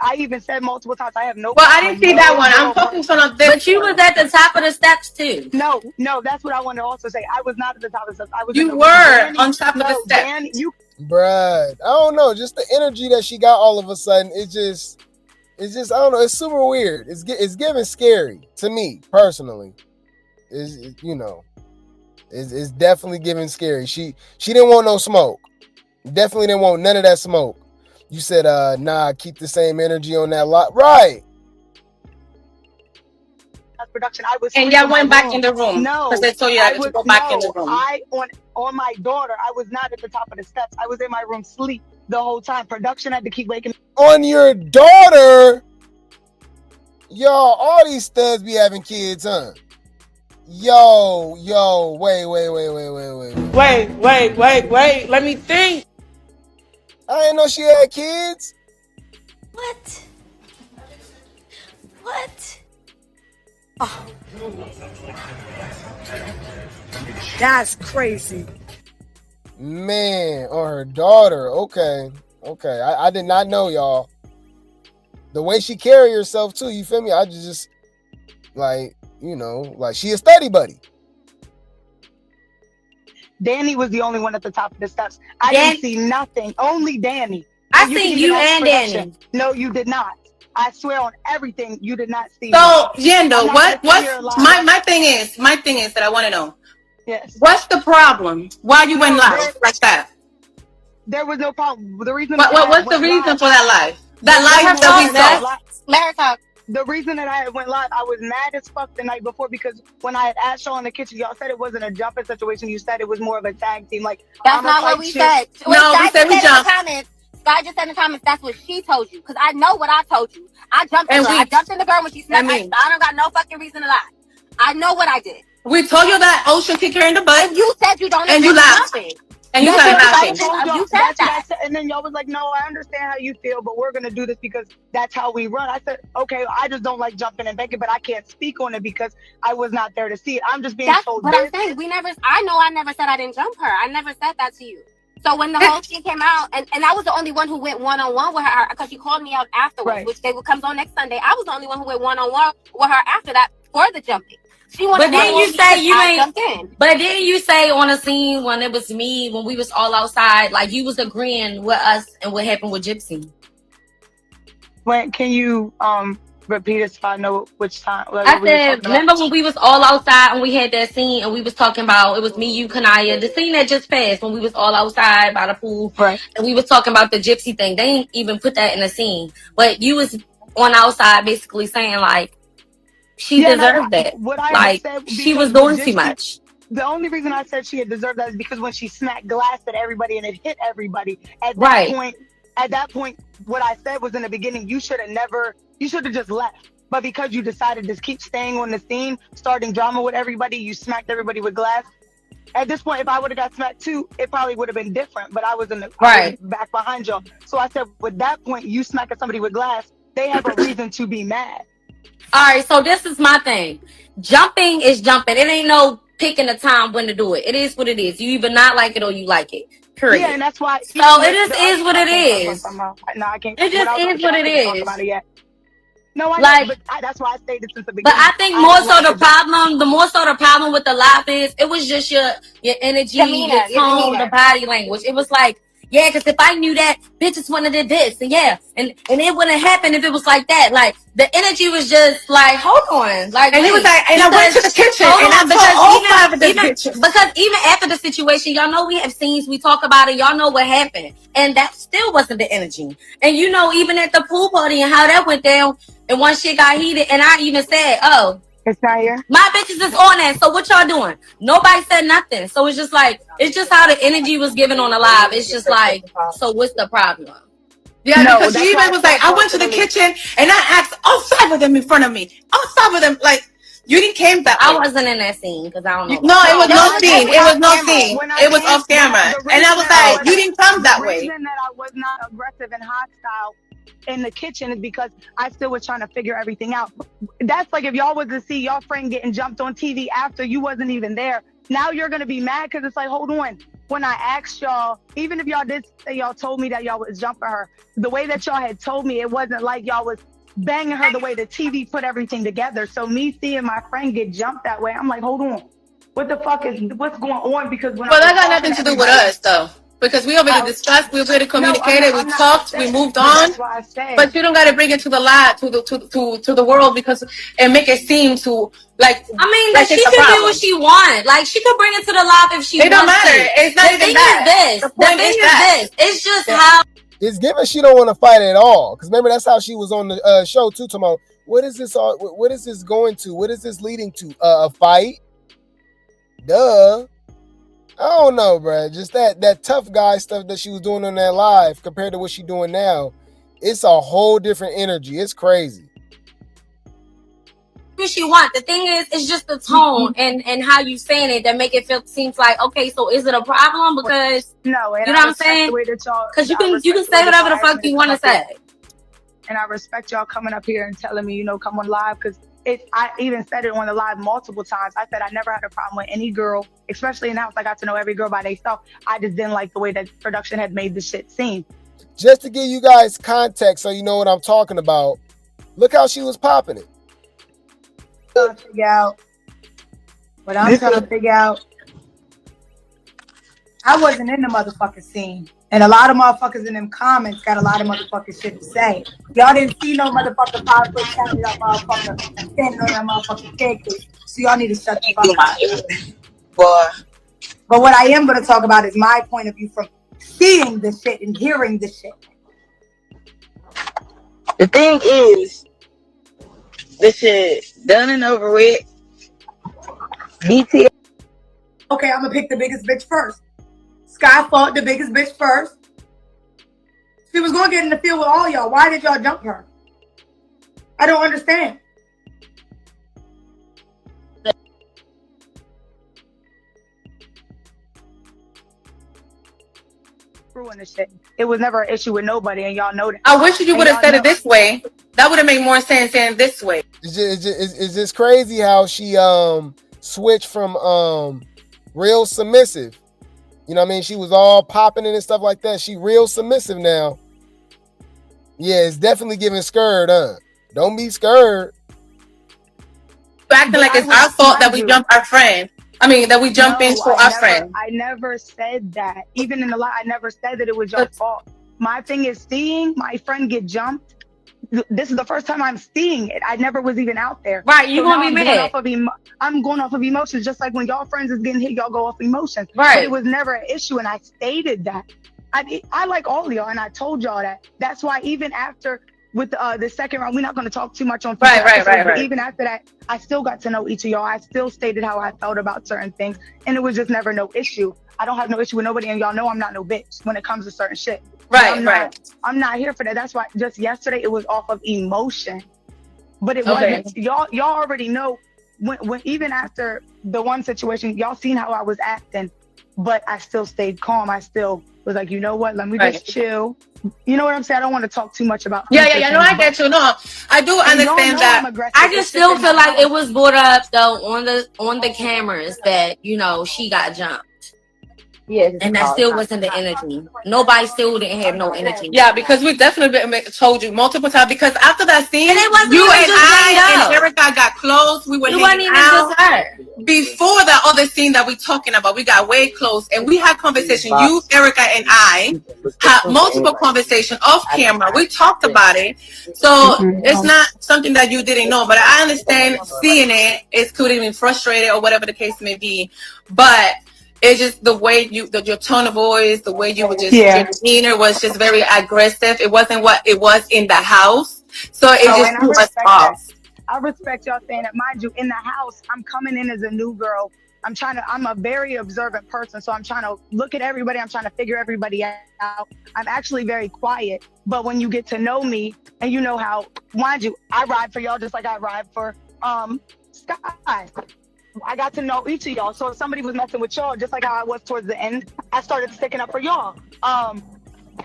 I even said multiple times I have no. Well, I didn't see that one. I'm focused on this. But you was at the top of the steps too. No, that's what I wanted to also say. I was not at the top of the steps. I was. You were on top of the steps. Bruh, I don't know. Just the energy that she got all of a sudden. It's just I don't know. It's super weird. It's giving scary to me personally. It's definitely giving scary. She didn't want no smoke. Definitely didn't want none of that smoke. You said, nah, keep the same energy on that lot. Right. Production. I was and y'all went back in the room. No, because they told you to go back in the room. On my daughter, I was not at the top of the steps. I was in my room sleep the whole time. Production had to keep waking on your daughter. Y'all, all these studs be having kids, huh? Yo, wait. Wait. Let me think. I didn't know she had kids. What? What? Oh. That's crazy. Man, or her daughter. Okay. I did not know, y'all. The way she carry herself too, you feel me? I just like, like she a study buddy. Danny was the only one at the top of the steps. I didn't see nothing. Only Danny. I seen you and Danny. No, you did not. I swear on everything, you did not see. So, Yendo, what's my thing is that I want to know. Yes. What's the problem? Why you went live like that? There was no problem. The reason. What's the reason for that live? That live that we saw. Larry talk. The reason that I went live, I was mad as fuck the night before because when I had asked y'all in the kitchen, y'all said it wasn't a jumping situation. You said it was more of a tag team. Like that's not what we said. No, we said we jumped. Sky just said in the comments that's what she told you because I know what I told you. I jumped in the girl. I jumped in the girl when she snapped. I don't got no fucking reason to lie. I know what I did. We told you that Ocean kicked her in the butt. And you said you don't. And you laughed. And you started laughing. You said that. And then y'all was like, no, I understand how you feel, but we're going to do this because that's how we run. I said, okay, I just don't like jumping and begging, but I can't speak on it because I was not there to see it. I'm just being told. But I'm saying I never said I didn't jump her. I never said that to you. So when the whole shit came out, and I was the only one who went one-on-one with her because she called me out afterwards, which they would come on next Sunday. I was the only one who went one-on-one with her after that for the jumping. But then you say you ain't. But then you say on a scene when it was me, when we was all outside, like you was agreeing with us and what happened with Gypsy. When can you repeat it so I know which time? Like, I said, remember when we was all outside and we had that scene and we was talking about it was me, you, Kanaya, the scene that just passed when we was all outside by the pool, right? And we was talking about the Gypsy thing. They didn't even put that in the scene, but you was on outside basically saying like. She deserved that. What I like said, she was doing too much. The only reason I said she had deserved that is because when she smacked glass at everybody and it hit everybody. At that point, what I said was in the beginning, you should have just left. But because you decided to keep staying on the scene, starting drama with everybody, you smacked everybody with glass. At this point, if I would have got smacked too, it probably would have been different. But I was back behind y'all. So I said, with that point, you smacking somebody with glass, they have a reason to be mad. All right, so this is my thing. Jumping is jumping. It ain't no picking the time when to do it. It is what it is. You either not like it or you like it. Period. Yeah, and that's why. So it just is what it is. No, I can't. It just is what it is. No, I like, but that's why I stated since the beginning. But I think the more so the problem with the laugh is it was just your energy, your tone, the body language. It was like, yeah, because if I knew that, bitches wouldn't have did this, and it wouldn't happen if it was like that. Like the energy was just like, hold on, like, and he was like, and I went to the kitchen, because even after the situation, y'all know we have scenes, we talk about it, y'all know what happened, and that still wasn't the energy. And even at the pool party and how that went down, and one shit got heated, and I even said, oh. It's not here. My bitches is on that. So what y'all doing? Nobody said nothing. So it's just like, it's just how the energy was given on the live. It's just like, so what's the problem? Yeah, no, because she even was like, I went to the kitchen and I asked all 5 of them in front of me. All 5 of them, like, you didn't came that way. I wasn't in that scene because I don't know. No, it was no scene. It was no scene. It was off camera. And I was like, you didn't come that way. The reason that I was not aggressive and hostile in the kitchen is because I still was trying to figure everything out. That's like if y'all was to see y'all friend getting jumped on TV after you wasn't even there. Now you're going to be mad because it's like, hold on. When I asked y'all, even if y'all did say y'all told me that y'all was jumping her, the way that y'all had told me, it wasn't like y'all was banging her the way the TV put everything together. So me seeing my friend get jumped that way, I'm like, hold on. What the fuck what's going on? Because when that got nothing to do with us though. Because we already discussed, we already communicated, we talked, we moved on. But you don't got to bring it to the light, to the world, because and make it seem to like. I mean, like she could do what she want. Like she could bring it to the live if she wants. It don't matter. It's not even that. The thing is this. It's just how. It's given she don't want to fight at all. Because remember, that's how she was on the show too. Tomorrow, what is this? What is this going to? What is this leading to? A fight? Duh. I don't know, bro. Just that tough guy stuff that she was doing on that live compared to what she doing now, it's a whole different energy. It's crazy. what she want. The thing is, it's just the tone and how you saying it that make it seems like, okay, so is it a problem? Because no, and you know what I'm saying? Because you can say whatever the fuck you want to say. And I respect y'all coming up here and telling me, come on live, because I even said it on the live multiple times. I said I never had a problem with any girl, especially in the house. I got to know every girl by themselves. I just didn't like the way that production had made the shit seem. Just to give you guys context so you know what I'm talking about, look how she was popping it. What I'm trying to figure out, I wasn't in the motherfucking scene. And a lot of motherfuckers in them comments got a lot of motherfucking shit to say. Y'all didn't see no motherfucking 5 foot cat that motherfucker standing on that motherfucking staircase. So y'all need to shut the fuck up. Boy. But what I am going to talk about is my point of view from seeing the shit and hearing the shit. The thing is, this shit done and over with. BTS. Okay, I'm going to pick the biggest bitch first. Sky fought the biggest bitch first. She was going to get in the field with all y'all. Why did y'all jump her? I don't understand. Ruin the shit. It was never an issue with nobody, and y'all know that. I wish you would have said it this way. That would have made more sense saying this way. It's just crazy how she switched from real submissive. You know what I mean? She was all popping and stuff like that. She real submissive now. Yeah, it's definitely giving scared, huh? Don't be scared. Acting like it's our fault that we jump our friend. I mean, that we jump into our friend. I never said that. Even in the lie, I never said that it was your fault. My thing is seeing my friend get jumped. This is the first time I'm seeing it. I never was even out there. Right, you're gonna be mad. I'm going off of emotions, just like when y'all friends is getting hit, y'all go off emotions. Right. But it was never an issue, and I stated that. I like all of y'all, and I told y'all that. That's why even after with the second round, we're not going to talk too much on right. Even after that, I still got to know each of y'all. I still stated how I felt about certain things, and it was just never no issue. I don't have no issue with nobody, and y'all know I'm not no bitch when it comes to certain shit. I'm not here for that. That's why just yesterday it was off of emotion, but it wasn't. Y'all already know when even after the one situation, y'all seen how I was acting, but I still stayed calm. I still was like, you know what? Let me just chill. You know what I'm saying? I don't want to talk too much about. Yeah. No, I get you. No, I do understand that. I just still feel like it was brought up though on the cameras that she got jumped. Yeah, and that still wasn't the energy. Nobody still didn't have no energy. Yeah, because we definitely told you multiple times. Because after that scene, and it wasn't you even and just I and Erica got close. We were hanging out. Just her. Before the other scene that we're talking about, we got way close and we had conversation. You, Erica, and I had multiple conversations off camera. We talked about it. So it's not something that you didn't know, but I understand seeing it. It could have been frustrated or whatever the case may be. But it's just the way your tone of voice, the way you were just, your demeanor was just very aggressive. It wasn't what it was in the house. So it just threw us off. I respect y'all saying that. Mind you, in the house, I'm coming in as a new girl. I'm a very observant person. So I'm trying to look at everybody. I'm trying to figure everybody out. I'm actually very quiet. But when you get to know me and you know how, mind you, I ride for y'all just like I ride for Sky. I got to know each of y'all. So if somebody was messing with y'all, just like how I was towards the end, I started sticking up for y'all. I'm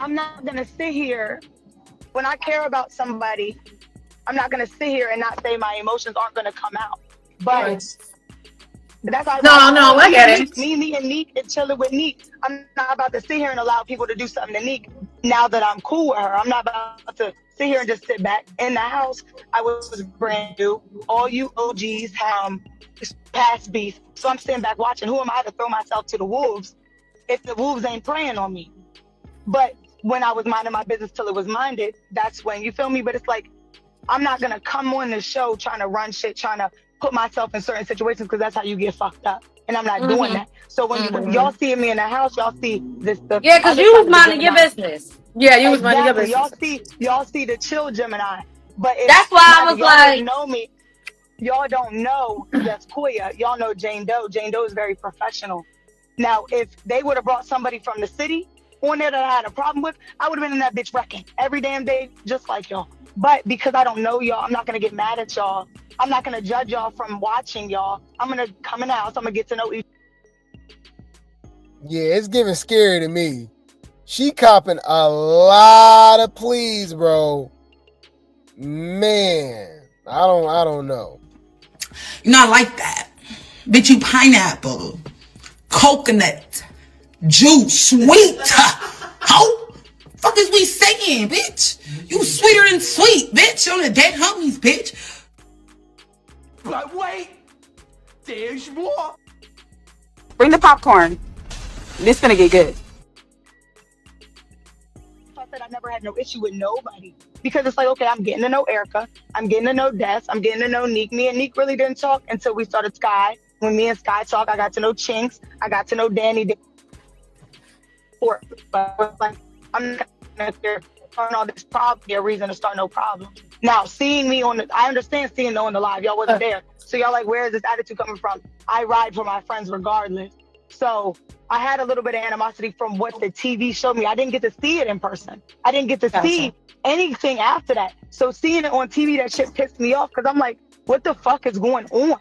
not going to sit here. When I care about somebody, I'm not going to sit here and not say my emotions aren't going to come out. But that's how I get it. Me and Neek and chilling with Neek. I'm not about to sit here and allow people to do something to Neek now that I'm cool with her. I'm not about to sit here and just sit back. In the house, I was brand new. All you OGs past beef. So I'm sitting back watching. Who am I to throw myself to the wolves if the wolves ain't preying on me? But when I was minding my business till it was minded, that's when, you feel me? But it's like, I'm not going to come on the show trying to run shit, trying to put myself in certain situations, because that's how you get fucked up. And I'm not doing that. So when y'all see me in the house, y'all see this. Yeah, because you was minding your business. Yeah, you was minding your business. Y'all see the chill Gemini. But that's why I was like, know me. Y'all don't know that's Koya. Y'all know Jane Doe. Jane Doe is very professional. Now, if they would have brought somebody from the city on there that I had a problem with, I would have been in that bitch wrecking every damn day, just like y'all. But because I don't know y'all, I'm not going to get mad at y'all I'm not gonna judge y'all from watching y'all. I'm gonna come in the house. I'm gonna get to know each. Yeah, it's giving scary to me. She copping a lot of pleas, bro. Man, I don't know. You're not like that. Bitch, you pineapple, coconut, juice, sweet. How? Fuck is we saying, bitch? You sweeter than sweet, bitch. On the dead homies, bitch. But wait, there's more. Bring the popcorn. This gonna get good. I said I never had no issue with nobody because it's like, okay, I'm getting to know Erica, I'm getting to know Des, I'm getting to know Neek. Me and Neek really didn't talk until we started Sky. When me and Sky talked, I got to know Chinx, I got to know Danny. But like, I'm not gonna turn all this problem be a reason to start no problem. Now, seeing me I understand seeing on the live, y'all wasn't there, so y'all like, where is this attitude coming from? I ride for my friends regardless. So I had a little bit of animosity from what the TV showed me. I didn't get to see it in person. I didn't get to see anything after that. So seeing it on TV, that shit pissed me off because I'm like, what the fuck is going on?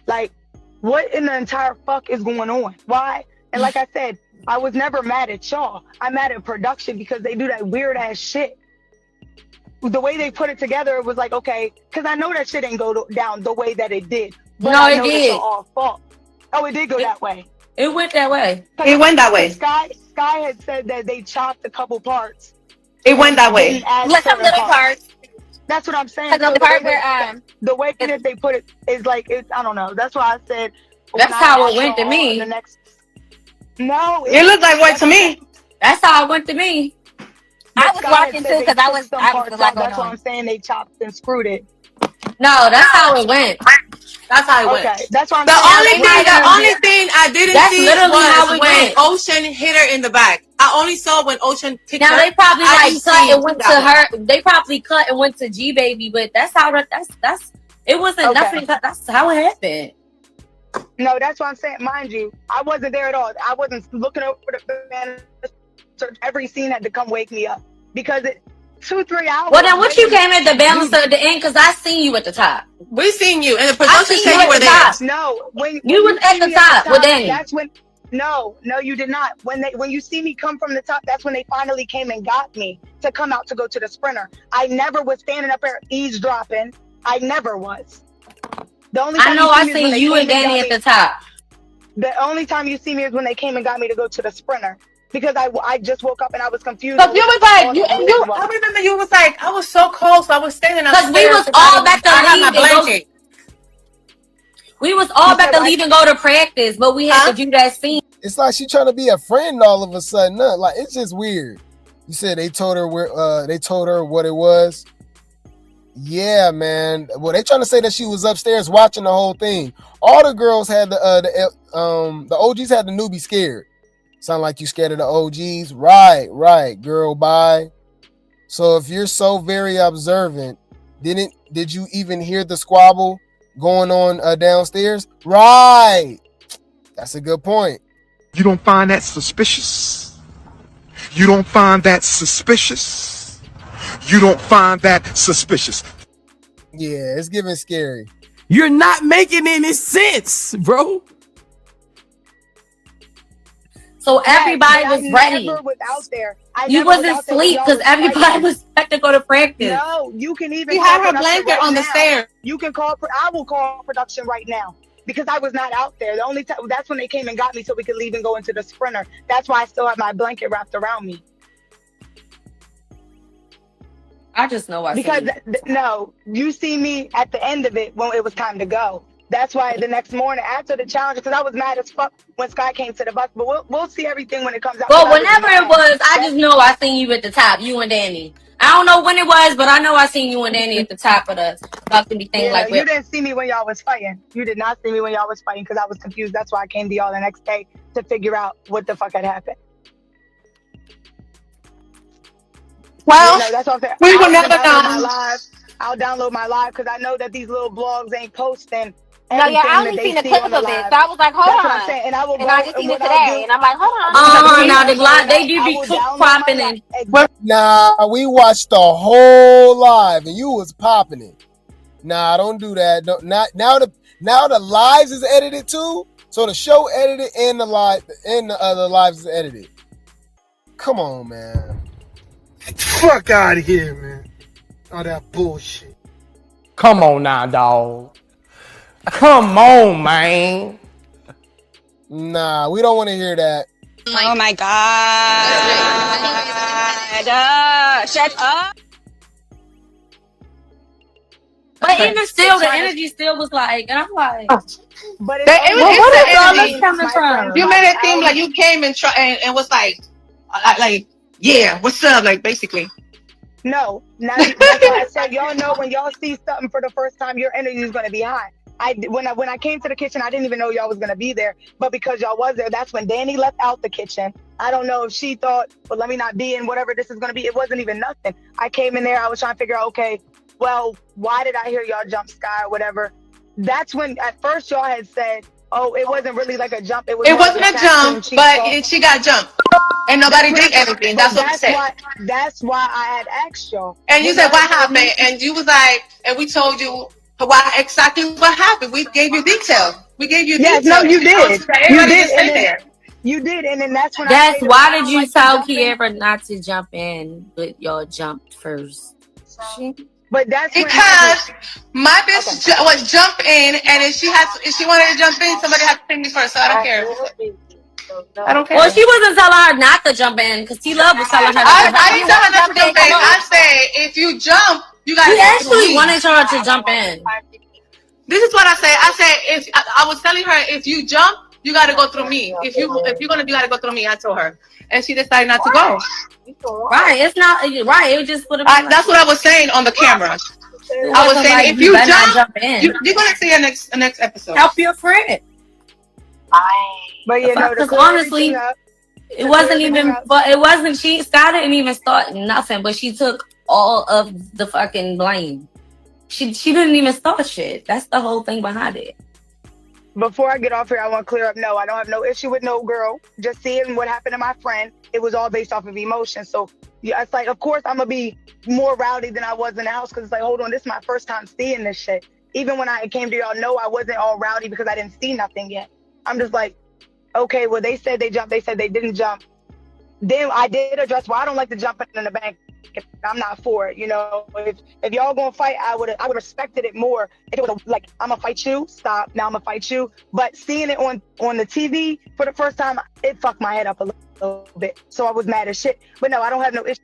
Like, what in the entire fuck is going on? Why? And like I said, I was never mad at y'all. I'm mad at production because they do that weird ass shit. The way they put it together, it was like, okay, because I know that shit ain't go down the way that it did. But No, I it know did. It's all fault. Oh, it did go that way. It went that way. It went that way. Sky had said that they chopped a couple parts. It went that way. Let some little parts. That's what I'm saying. So the part where the way that they put it is like, it's, I don't know. That's why I said that's how it went to me. No, it looked like what to me. That's how it went to me. I was watching too because I was like, that's why I'm saying they chopped and screwed it. No, that's how it went. That's how it went. Okay, that's what I'm the saying. only thing I didn't see was when went. Ocean hit her in the back. I only saw when Ocean kicked her. Now they probably cut and went to her. They probably cut and went to G Baby, but that's how that's it wasn't nothing. That's how it happened. No, that's what I'm saying. Mind you, I wasn't there at all. I wasn't looking over the man. Every scene had to come wake me up because it 2-3 hours. Well, then what you came at the balance at the end? Because I seen you at the top. We seen you, and the production said you were there. Top. No, when you was at the top with Danny. That's when. No, you did not. When you see me come from the top, that's when they finally came and got me to come out to go to the sprinter. I never was standing up there eavesdropping. I never was. The only time I seen you and Danny at the top. The only time you see me is when they came and got me to go to the sprinter. Because I just woke up and I was confused. But you was like, I remember you was like, I was so cold, so I was standing up. Because we was all back to leave. We was all back to leave and go to practice, but we had to do that scene. It's like she trying to be a friend all of a sudden. No, like it's just weird. You said they told her what it was. Yeah, man. Well, they trying to say that she was upstairs watching the whole thing. All the girls had the OGs had the newbie scared. Sound like you scared of the OGs? Right, girl, bye. So if you're so very observant, did you even hear the squabble going on downstairs? Right. That's a good point. You don't find that suspicious? You don't find that suspicious? You don't find that suspicious? Yeah, it's giving scary. You're not making any sense, bro. So everybody was ready. I never was out there. You wasn't asleep because everybody was back to go to practice. No, you can even. She had her blanket on the stairs. You can call. I will call production right now because I was not out there. The only time that's when they came and got me so we could leave and go into the sprinter. That's why I still have my blanket wrapped around me. I just know I because no, you see me at the end of it when it was time to go. That's why the next morning after the challenge, because I was mad as fuck when Sky came to the bus. But we'll see everything when it comes out. Well, whenever it was, I just know I seen you at the top, you and Danny. I don't know when it was, but I know I seen you and Danny at the top of the balcony thing. Yeah, you didn't see me when y'all was fighting. You did not see me when y'all was fighting because I was confused. That's why I came to y'all the next day to figure out what the fuck had happened. Well, that's what I'm saying. We will never know. I'll download my live because I know that these little blogs ain't posting. No, yeah, I only seen a clip of it, so I was like, hold on. And I just seen it today, and I'm like, hold on. Now the live, they do be popping it. Nah, we watched the whole live, and you was popping it. Nah, don't do that. Don't, now the lives is edited too. So the show edited and the other lives is edited. Come on, man. Fuck out of here, man. All that bullshit. Come on now, dog. Come on, man. Nah, we don't want to hear that. Oh my god. Shut up. But even still, the energy still was like, and I'm like, but it's the all energy. this coming from? You made it seem like you came and and was like, yeah, what's up? Like basically. No, that's why I said y'all know when y'all see something for the first time, your energy is gonna be high. When I came to the kitchen, I didn't even know y'all was gonna be there. But because y'all was there, that's when Danny left out the kitchen. I don't know if she thought, well, let me not be in whatever this is gonna be. It wasn't even nothing. I came in there, I was trying to figure out, okay, well, why did I hear y'all jump Sky or whatever? That's when at first y'all had said, oh, it wasn't really like a jump. It wasn't a jump, but she got jumped. And nobody did anything. That's what I said. That's why I had asked y'all. And you said, what happened? And you was like, and we told you exactly what happened. We gave you details. We gave you details. No, you did. You did. Stay there. You did. And then that's when yes, why did you tell Kiera not to jump in, but y'all jumped first? But that's because my bitch was jump in, and if she wanted to jump in, somebody had to pay me first. So I don't care. I don't care. Well, she wasn't telling her not to jump in because T Love was telling her. I didn't tell her not to jump in. I said if you jump, you got. He actually wanted her to jump in. This is what I said. I said if I was telling her if you jump, you got to go through me. If you're gonna, you got to go through me. I told her, and she decided not to go. Right, it's not right. It just would have. That's what I was saying on the camera. I was saying if you jump in, you're gonna see a next episode. Help your friend. But you know, because honestly, it wasn't even. But it wasn't. Scott didn't even start nothing. But she took all of the fucking blame. She didn't even start shit. That's the whole thing behind it. Before I get off here, I want to clear up. No, I don't have no issue with no girl. Just seeing what happened to my friend, it was all based off of emotion. So yeah, it's like, of course, I'm gonna be more rowdy than I was in the house because it's like, hold on, this is my first time seeing this shit. Even when I came to y'all, no, I wasn't all rowdy because I didn't see nothing yet. I'm just like, okay, well, they said they jumped, they said they didn't jump. Then I did address, well, I don't like to jump in the bank. I'm not for it, you know. If y'all gonna fight, I would respected it more. If it was like, I'm gonna fight you, stop. Now I'm gonna fight you. But seeing it on the TV for the first time, it fucked my head up a little bit. So I was mad as shit. But no, I don't have no issue.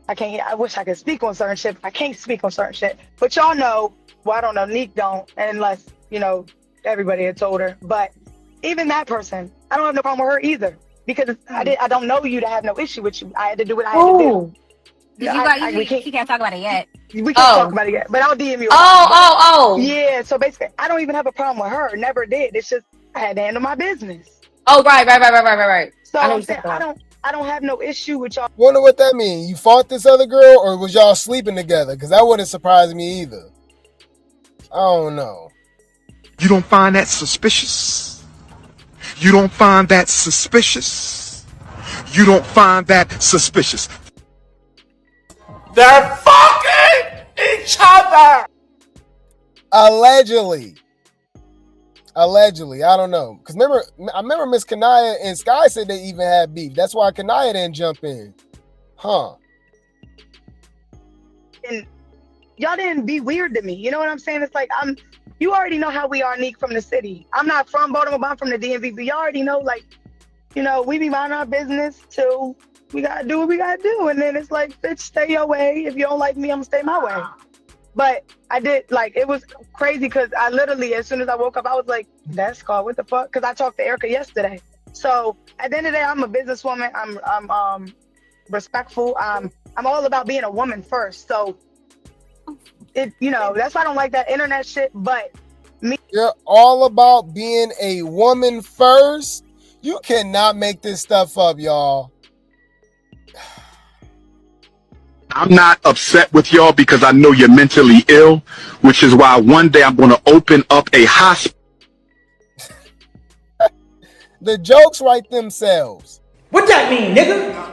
I wish I could speak on certain shit. I can't speak on certain shit. But y'all know, well, I don't know, Neek don't, unless, you know, everybody had told her. But even that person, I don't have no problem with her either. Because I don't know you to have no issue with you. I had to do what I had to do. She can't talk about it yet. We can't talk about it yet. But I'll DM you. Yeah, so basically, I don't even have a problem with her. Never did. It's just I had to handle my business. Oh, right. So I don't have no issue with y'all. Wonder what that means. You fought this other girl or was y'all sleeping together? Because that wouldn't surprise me either. I don't know. You don't find that suspicious? You don't find that suspicious? You don't find that suspicious? They're fucking each other! Allegedly, I don't know. Because I remember Miss Kanaya and Sky said they even had beef. That's why Kanaya didn't jump in. Huh. And y'all didn't be weird to me. You know what I'm saying? It's like, you already know how we are, Neek, from the city. I'm not from Baltimore, but I'm from the DMV. But y'all already know, like, you know, we be minding our business till we gotta do what we gotta do. And then it's like, bitch, stay your way. If you don't like me, I'm gonna stay my way. But I did, like, it was crazy because I literally, as soon as I woke up, I was like, that's called, what the fuck? Because I talked to Erica yesterday. So at the end of the day, I'm a businesswoman. I'm respectful. I'm all about being a woman first. So you know, that's why I don't like that internet shit. But you're all about being a woman first. You cannot make this stuff up, y'all. I'm not upset with y'all because I know you're mentally ill, which is why one day I'm going to open up a hospital. The jokes write themselves. What that mean, nigga?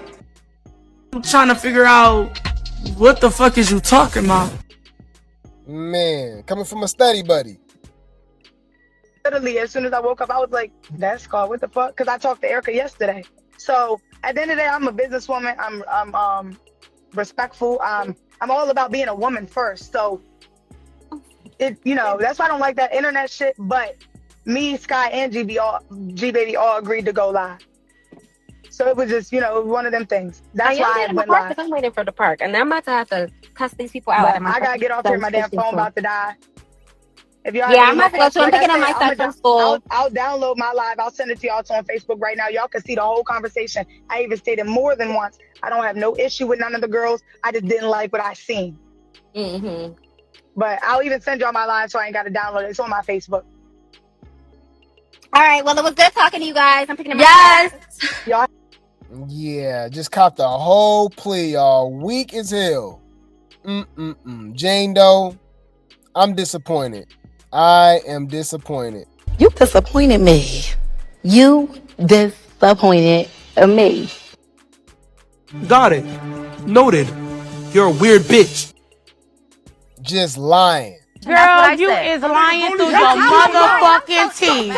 I'm trying to figure out what the fuck is you talking about. Man, coming from a study buddy. Literally, as soon as I woke up, I was like, that's called what the fuck? Because I talked to Erica yesterday. So at the end of the day, I'm a businesswoman. I'm respectful. I'm all about being a woman first. So that's why I don't like that internet shit. But me, Sky, and G Baby all agreed to go live. So it was just, one of them things. That's why I went live. I'm waiting for the park, and I'm about to have to cuss these people out. But I gotta get off here. My damn phone about to die. If y'all I'm about to go to. I'm picking up my son from school. I'll download my live. I'll send it to y'all on Facebook right now. Y'all can see the whole conversation. I even stated more than once. I don't have no issue with none of the girls. I just didn't like what I seen. Mm-hmm. But I'll even send y'all my live so I ain't got to download it. It's on my Facebook. All right. Well, it was good talking to you guys. I'm picking up my son. Y'all. Yeah, just caught the whole plea, y'all. Weak as hell. Jane Doe, I'm disappointed. I am disappointed. You disappointed me. You disappointed me. Got it. Noted. You're a weird bitch. Just lying. Girl, you is lying through your motherfucking teeth.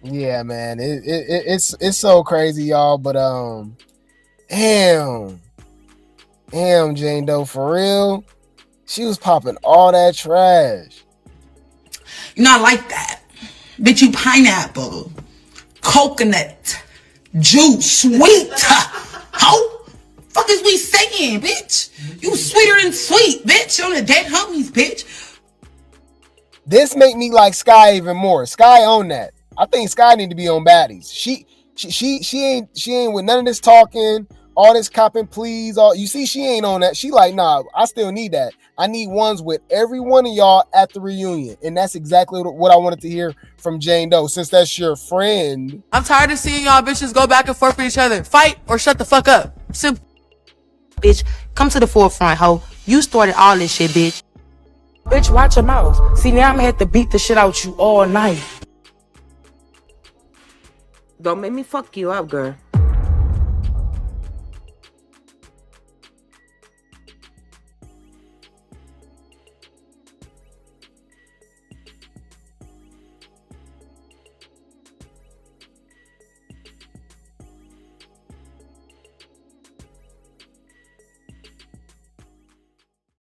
Yeah, man. It's so crazy, y'all. But damn, Jane Doe, for real. She was popping all that trash. You're not like that. Bitch, you pineapple, coconut, juice, sweet. How? Fuck is we saying, bitch? You sweeter than sweet, bitch. On the dead homies, bitch. This make me like Sky even more. Sky on that. I think Sky need to be on baddies. She ain't with none of this talking, all this copping pleas. You see, she ain't on that. She like, nah, I still need that. I need ones with every one of y'all at the reunion. And that's exactly what I wanted to hear from Jane Doe, since that's your friend. I'm tired of seeing y'all bitches go back and forth with each other. Fight or shut the fuck up. Simple. Bitch, come to the forefront, ho. You started all this shit, bitch. Bitch, watch your mouth. See, now I'm gonna have to beat the shit out you all night. Don't make me fuck you up, girl.